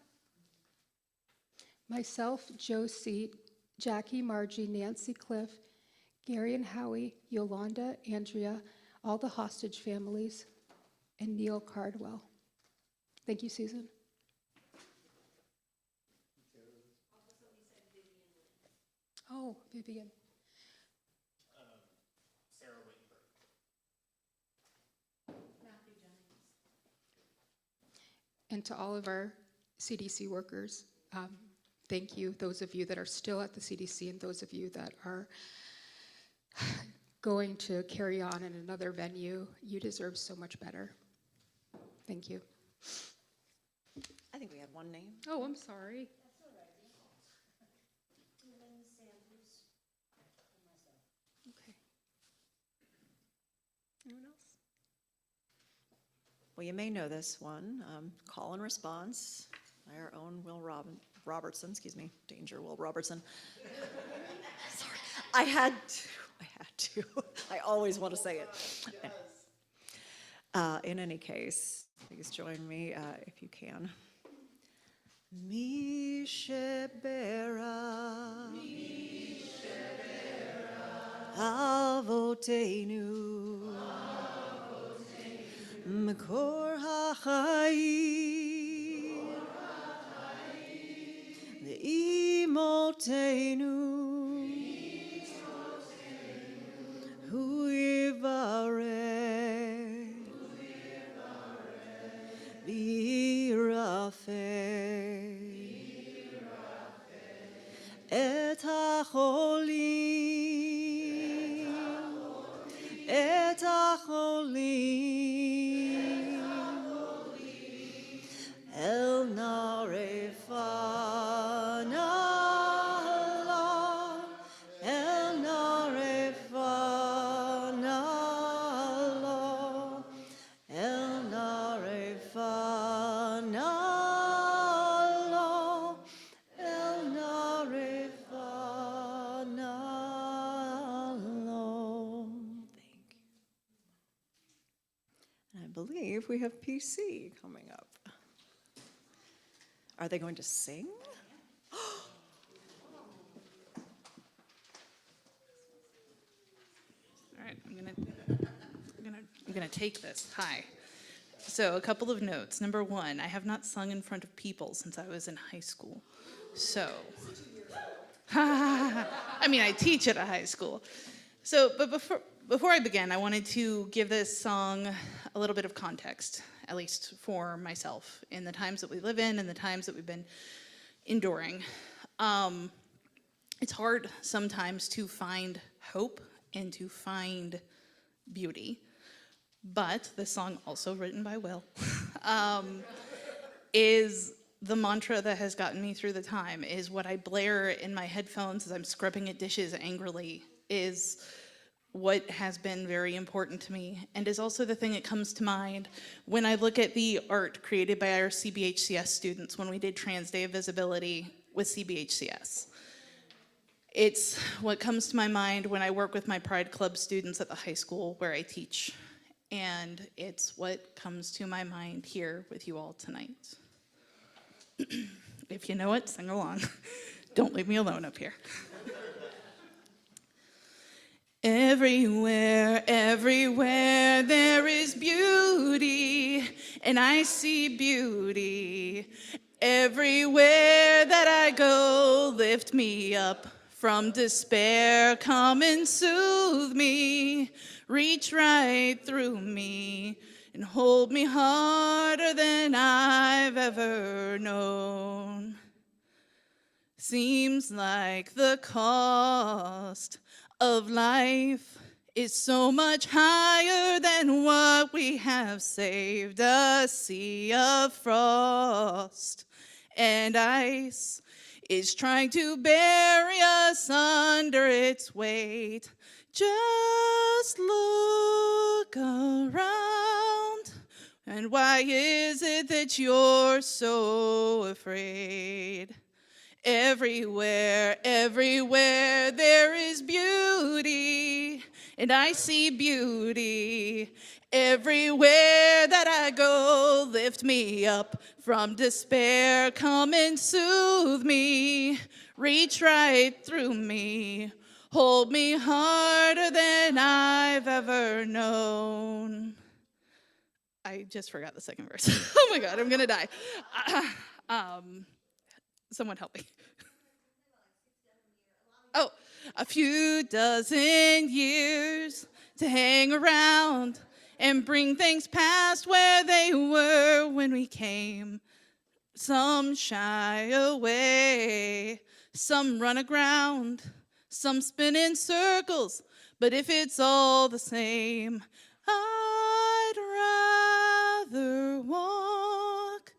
Myself, Joe Seat, Jackie, Margie, Nancy, Cliff, Gary and Howie, Yolanda, Andrea, all the hostage families, and Neil Cardwell. Thank you, Susan. Oh, Vivian. Sarah Wittenberg. And to all of our CDC workers, thank you. Those of you that are still at the CDC and those of you that are going to carry on in another venue, you deserve so much better. Thank you. I think we had one name. Oh, I'm sorry. Okay. Anyone else? Well, you may know this one, call and response, by our own Will Robertson, Danger Will Robertson. Sorry, I had to. I always want to say it. In any case, please join me if you can. Mi shebera, Avotenu, Makor HaChaim, Le'imotenu, Hu Yivareh, V'yirafeh, Et HaCholim, Et HaCholim, El Narefanah, El Narefanah, El Narefanah, El Narefanah. Thank you. And I believe we have PC coming up. Are they going to sing? All right, I'm gonna take this. Hi. So a couple of notes. Number one, I have not sung in front of people since I was in high school. So, I mean, I teach at a high school. So, but before I begin, I wanted to give this song a little bit of context, at least for myself, in the times that we live in and the times that we've been enduring. It's hard sometimes to find hope and to find beauty, but this song, also written by Will, is the mantra that has gotten me through the time, is what I blare in my headphones as I'm scrubbing at dishes angrily, is what has been very important to me, and is also the thing that comes to mind when I look at the art created by our CBHCS students when we did Trans Day of Visibility with CBHCS. It's what comes to my mind when I work with my Pride Club students at the high school where I teach, and it's what comes to my mind here with you all tonight. If you know it, sing along. Don't leave me alone up here. Everywhere, everywhere there is beauty, and I see beauty. Everywhere that I go, lift me up from despair. Come and soothe me, reach right through me, and hold me harder than I've ever known. Seems like the cost of life is so much higher than what we have saved. A sea of frost and ice is trying to bury us under its weight. Just look around. And why is it that you're so afraid? Everywhere, everywhere there is beauty, and I see beauty. Everywhere that I go, lift me up from despair. Come and soothe me, reach right through me, hold me harder than I've ever known. I just forgot the second verse. Oh my God, I'm gonna die. Someone help me. Oh, a few dozen years to hang around and bring things past where they were when we came. Some shy away, some run aground, some spin in circles, but if it's all the same, I'd rather walk.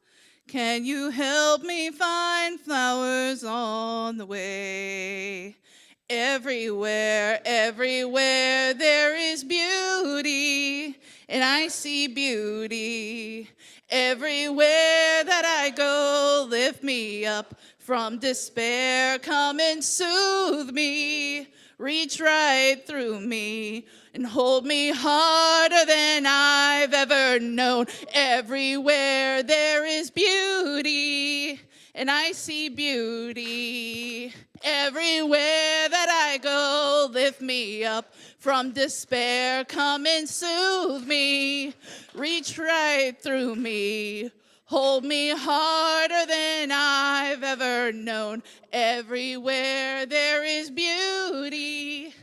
Can you help me find flowers on the way? Everywhere, everywhere there is beauty, and I see beauty. Everywhere that I go, lift me up from despair. Come and soothe me, reach right through me, and hold me harder than I've ever known. Everywhere there is beauty, and I see beauty. Everywhere that I go, lift me up from despair. Come and soothe me, reach right through me, hold me harder than I've ever known. Everywhere there is beauty,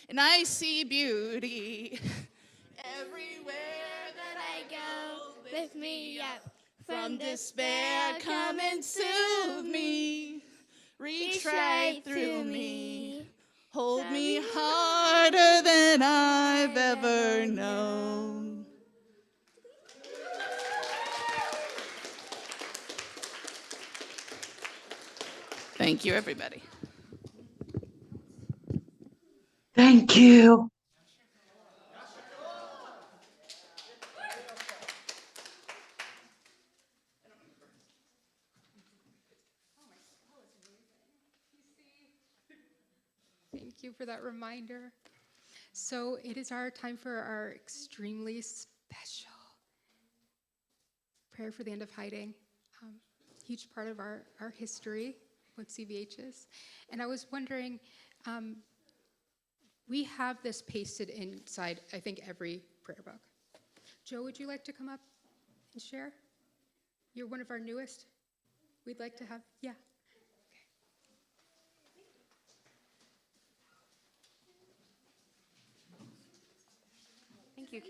and I see beauty. Everywhere that I go, lift me up from despair. Come and soothe me, reach right through me, hold me harder than I've ever known. Thank you, everybody. Thank you. Thank you for that reminder. So it is our time for our extremely special prayer for the end of hiding. Huge part of our history with CVHs. And I was wondering, we have this pasted inside, I think, every prayer book. Joe, would you like to come up and share? You're one of our newest. We'd like to have, yeah. Thank you.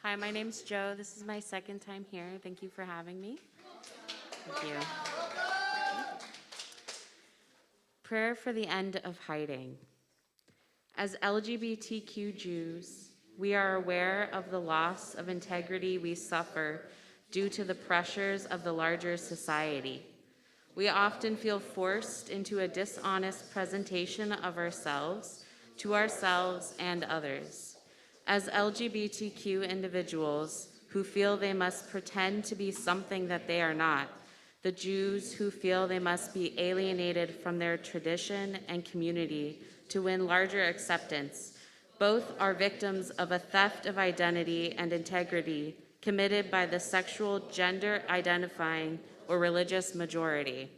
Hi, my name's Joe. This is my second time here. Thank you for having me. Thank you. Prayer for the end of hiding. As LGBTQ Jews, we are aware of the loss of integrity we suffer due to the pressures of the larger society. We often feel forced into a dishonest presentation of ourselves to ourselves and others. As LGBTQ individuals who feel they must pretend to be something that they are not, the Jews who feel they must be alienated from their tradition and community to win larger acceptance, both are victims of a theft of identity and integrity committed by the sexual, gender-identifying, or religious majority.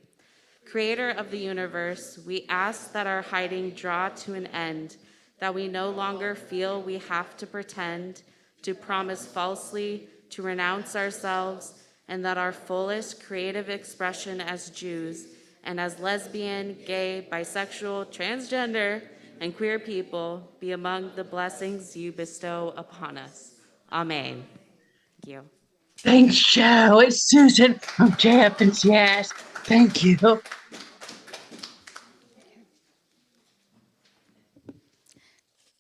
Creator of the universe, we ask that our hiding draw to an end, that we no longer feel we have to pretend, to promise falsely, to renounce ourselves, and that our fullest creative expression as Jews and as lesbian, gay, bisexual, transgender, and queer people be among the blessings you bestow upon us. Amen. Thank you. Thanks, Joe. It's Susan from Jeffins. Yes, thank you.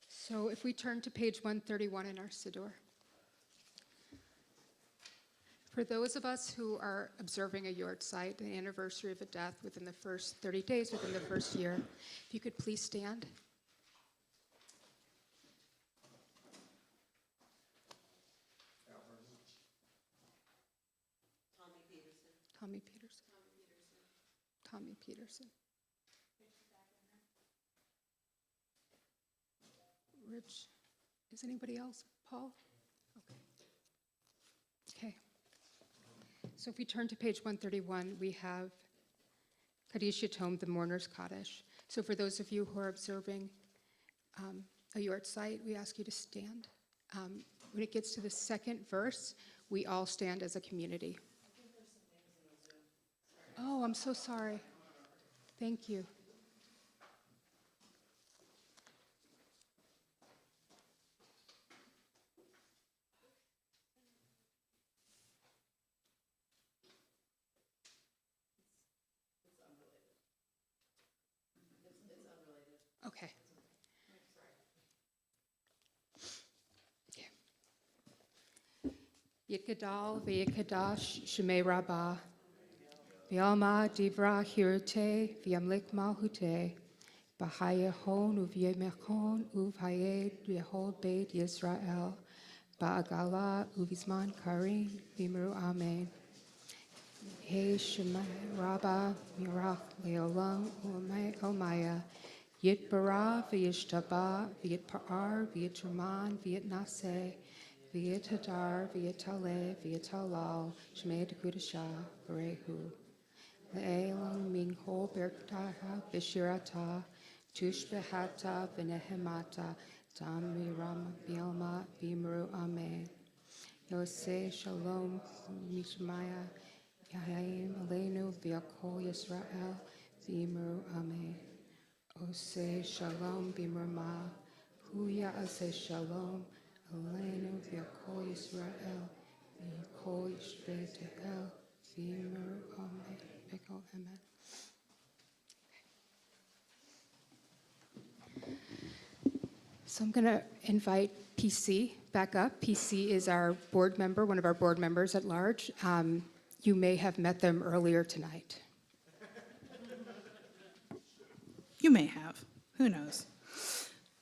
So if we turn to page 131 in our Siddur. For those of us who are observing a yard site, the anniversary of a death within the first 30 days, within the first year, if you could please stand. Tommy Peterson. Rich, is anybody else? Paul? Okay. So if we turn to page 131, we have Kaddish Yatom, the Mourner's Kaddish. So for those of you who are observing a yard site, we ask you to stand. When it gets to the second verse, we all stand as a community. Oh, I'm so sorry. Thank you. Okay. Yitgadal v'yikadash shemei rabbah v'alma divra hirute v'yamlik malhute b'hayehon uv'yemechon uv'hayed v'yehol beit Yisrael ba'agala uv'izman karim v'imru amen. Hey shemei rabbah mirach le'olam u'maya Yitbara v'yishtaba v'yitpa'ar v'yitraman v'yitnaseh v'yitadar v'yitaleh v'yitalal shmei dekudasha v'rehu le'elam minho berkataha v'shirata tushbehata v'nehemata tam miram b'yalma v'imru amen. Yoseh shalom mishmaya yahayim aleinu v'yakol Yisrael v'imru amen. Ose shalom b'mrama, huya ase shalom, aleinu v'yakol Yisrael, v'yakol yishvei tehel, v'yimru amen. V'yakol amen. So I'm going to invite PC back up. PC is our board member, one of our board members at large. You may have met them earlier tonight. You may have. Who knows?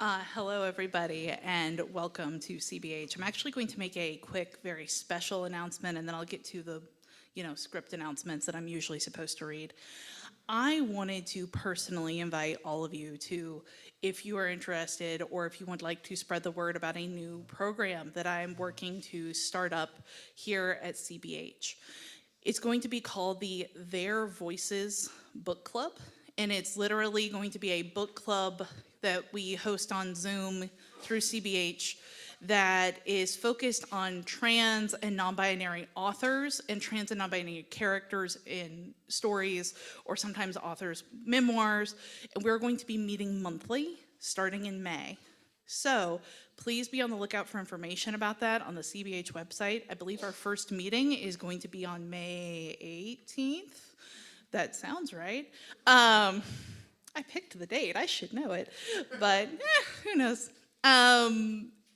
Hello, everybody, and welcome to CBH. I'm actually going to make a quick, very special announcement, and then I'll get to the, script announcements that I'm usually supposed to read. I wanted to personally invite all of you to, if you are interested or if you would like to spread the word about a new program that I'm working to start up here at CBH. It's going to be called the Their Voices Book Club. And it's literally going to be a book club that we host on Zoom through CBH that is focused on trans and non-binary authors and trans and non-binary characters in stories, or sometimes authors' memoirs. And we're going to be meeting monthly starting in May. So please be on the lookout for information about that on the CBH website. I believe our first meeting is going to be on May 18th. That sounds right. I picked the date. I should know it, but who knows?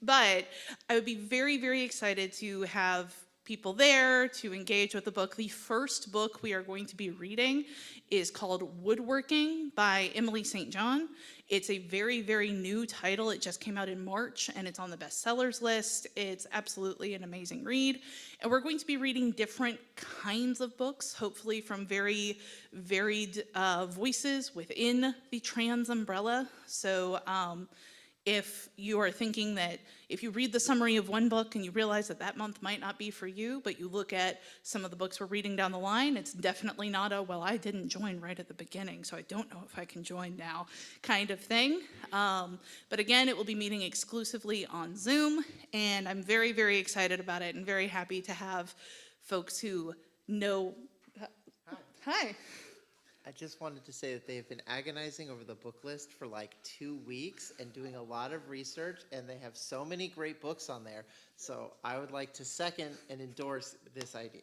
But I would be very, very excited to have people there to engage with the book. The first book we are going to be reading is called Woodworking by Emily St. John. It's a very, very new title. It just came out in March and it's on the bestsellers list. It's absolutely an amazing read. And we're going to be reading different kinds of books, hopefully from very varied voices within the trans umbrella. So if you are thinking that if you read the summary of one book and you realize that that month might not be for you, but you look at some of the books we're reading down the line, it's definitely not a, well, I didn't join right at the beginning, so I don't know if I can join now kind of thing. But again, it will be meeting exclusively on Zoom, and I'm very, very excited about it and very happy to have folks who know. Hi. I just wanted to say that they've been agonizing over the book list for like 2 weeks and doing a lot of research, and they have so many great books on there. So I would like to second and endorse this idea.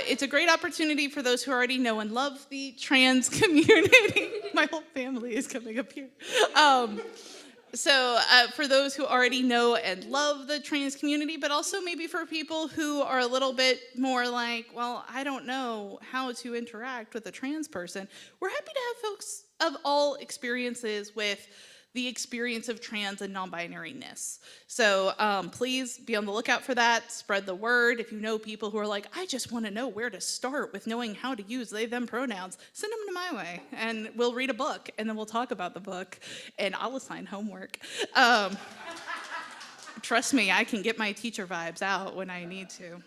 It's a great opportunity for those who already know and love the trans community. My whole family is coming up here. So for those who already know and love the trans community, but also maybe for people who are a little bit more like, well, I don't know how to interact with a trans person, we're happy to have folks of all experiences with the experience of trans and non-binariness. So please be on the lookout for that, spread the word. If you know people who are like, I just want to know where to start with knowing how to use they, them pronouns, send them to my way and we'll read a book and then we'll talk about the book and I'll assign homework. Trust me, I can get my teacher vibes out when I need to.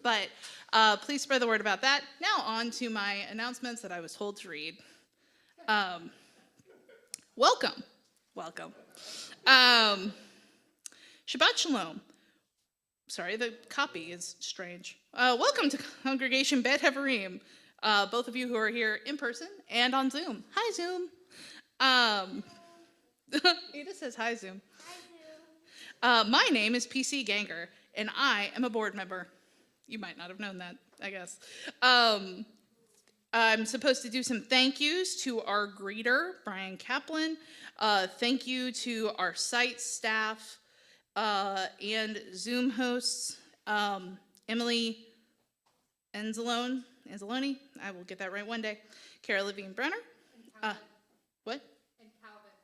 But please spread the word about that. Now on to my announcements that I was told to read. Welcome. Shabbat Shalom. Sorry, the copy is strange. Welcome to Congregation Bet Heverim, both of you who are here in person and on Zoom. Hi, Zoom. Ada says hi, Zoom. Hi, Zoom. My name is PC Ganger, and I am a board member. You might not have known that, I guess. I'm supposed to do some thank yous to our greeter, Brian Kaplan. Thank you to our site staff and Zoom hosts, Emily Anzalone, I will get that right one day, Kara Levine Brenner. What?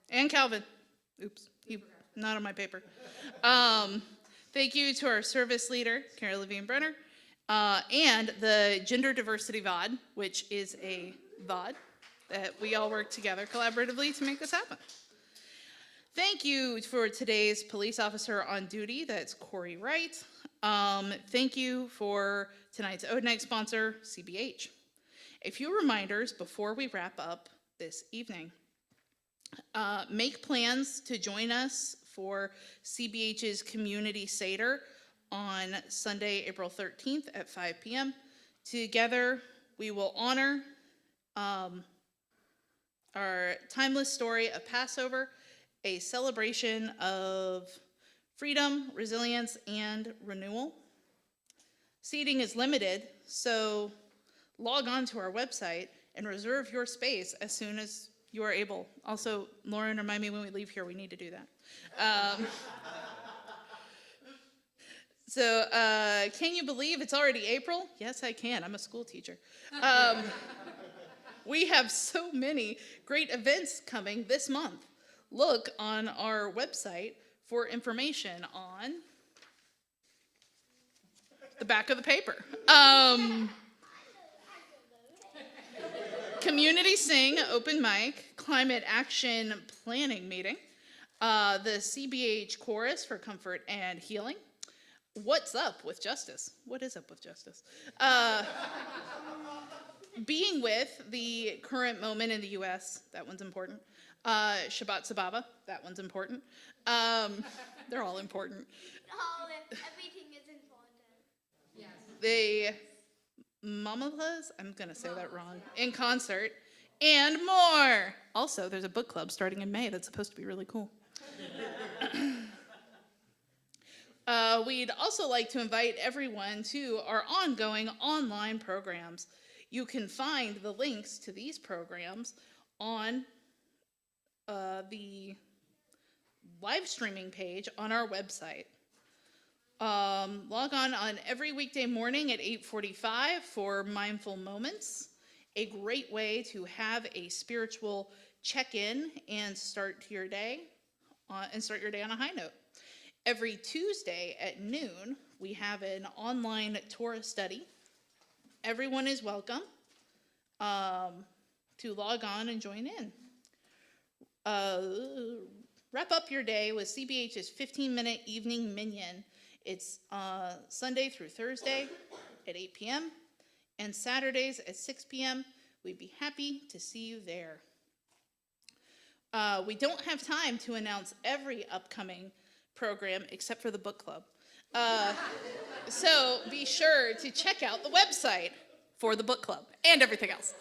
And Calvin. Oops, not on my paper. Thank you to our service leader, Kara Levine Brenner. And the Gender Diversity VOD, which is a VOD that we all work together collaboratively to make this happen. Thank you for today's police officer on duty, that's Corey Wright. Thank you for tonight's Ode Night sponsor, CBH. A few reminders before we wrap up this evening. Make plans to join us for CBH's Community Seder on Sunday, April 13th at 5 p.m. Together, we will honor our timeless story of Passover, a celebration of freedom, resilience, and renewal. Seating is limited, so log on to our website and reserve your space as soon as you are able. Also, Lauren, remind me when we leave here, we need to do that. So, can you believe it's already April? Yes, I can. I'm a school teacher. We have so many great events coming this month. Look on our website for information on the back of the paper. Community Sing, open mic, climate action planning meeting, the CBH chorus for comfort and healing. What's up with justice? What is up with justice? Being with the current moment in the U.S., that one's important. Shabbat Sababa, that one's important. They're all important. Everything is important. Yes. The Mamalas, I'm going to say that wrong, in concert, and more. Also, there's a book club starting in May that's supposed to be really cool. We'd also like to invite everyone to our ongoing online programs. You can find the links to these programs on the live streaming page on our website. Log on every weekday morning at 8:45 for Mindful Moments, a great way to have a spiritual check-in and start your day on a high note. Every Tuesday at noon, we have an online Torah study. Everyone is welcome to log on and join in. Wrap up your day with CBH's 15-minute evening minyan. It's Sunday through Thursday at 8 p.m. and Saturdays at 6 p.m. We'd be happy to see you there. We don't have time to announce every upcoming program except for the book club. So be sure to check out the website for the book club and everything else.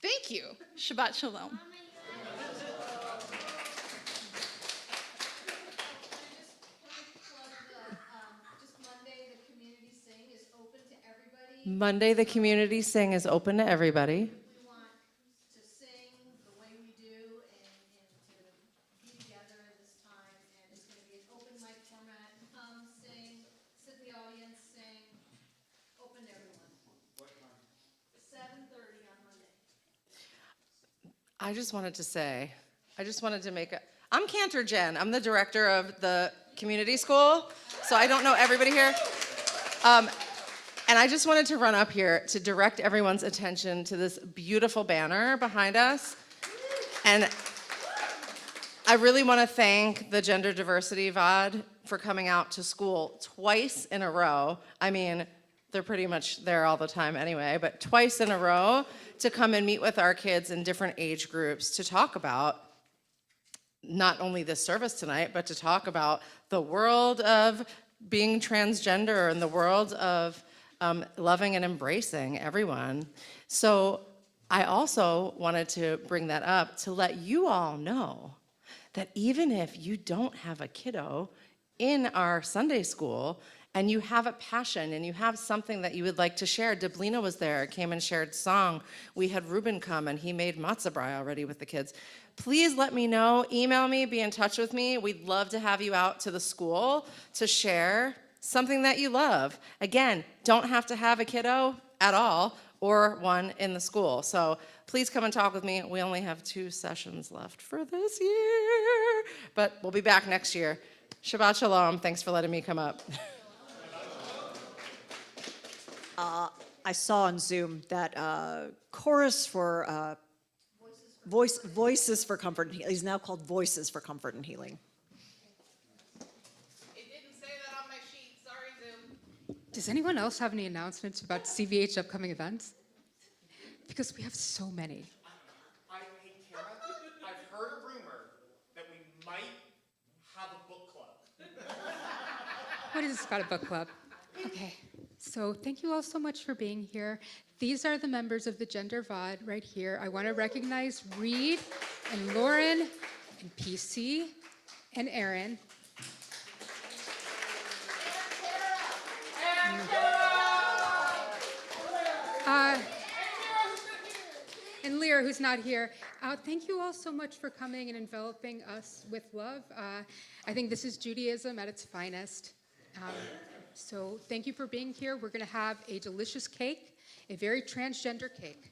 Thank you. Shabbat Shalom. Monday, the community sing is open to everybody. We want to sing the way we do and to be together at this time. And it's going to be an open mic format. Come, sing, sit in the audience, sing. Open to everyone. What time? 7:30 on Monday. I just wanted to make I'm Cantor Jen. I'm the director of the community school, so I don't know everybody here. And I just wanted to run up here to direct everyone's attention to this beautiful banner behind us. And I really want to thank the Gender Diversity VOD for coming out to school twice in a row. I mean, they're pretty much there all the time anyway, but twice in a row to come and meet with our kids in different age groups to talk about not only this service tonight, but to talk about the world of being transgender and the world of loving and embracing everyone. So I also wanted to bring that up to let you all know that even if you don't have a kiddo in our Sunday school and you have a passion and you have something that you would like to share, Deblina was there, came and shared song. We had Ruben come and he made matzah brai already with the kids. Please let me know, email me, be in touch with me. We'd love to have you out to the school to share something that you love. Again, don't have to have a kiddo at all or one in the school. So please come and talk with me. We only have 2 sessions left for this year, but we'll be back next year. Shabbat Shalom. Thanks for letting me come up. I saw on Zoom that chorus for Voices for Comfort and Healing is now called Voices for Comfort and Healing. Does anyone else have any announcements about CVH upcoming events? Because we have so many. Hey, Kara, I've heard a rumor that we might have a book club. What is this about a book club? Okay, so thank you all so much for being here. These are the members of the Gender VOD right here. I want to recognize Reed and Lauren and PC and Aaron. And Lear, who's not here. Thank you all so much for coming and enveloping us with love. I think this is Judaism at its finest. So thank you for being here. We're going to have a delicious cake, a very transgender cake.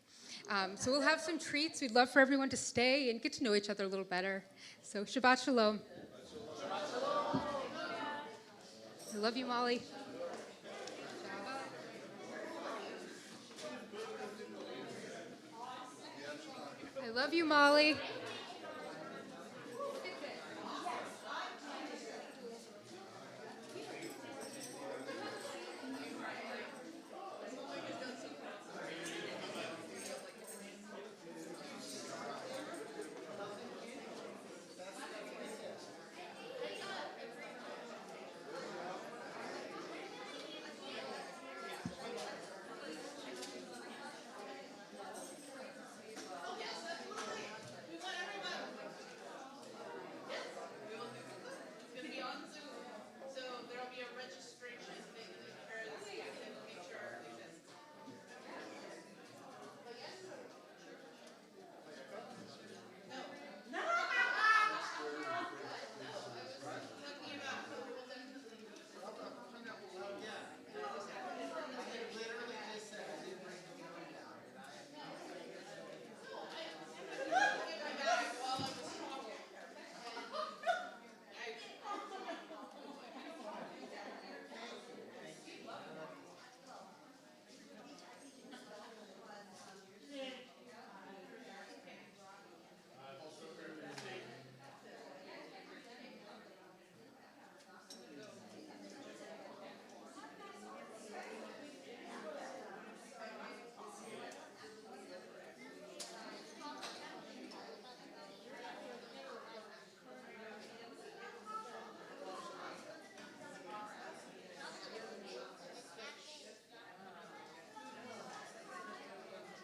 So we'll have some treats. We'd love for everyone to stay and get to know each other a little better. So Shabbat Shalom. Shabbat Shalom. I love you, Molly. I love you, Molly.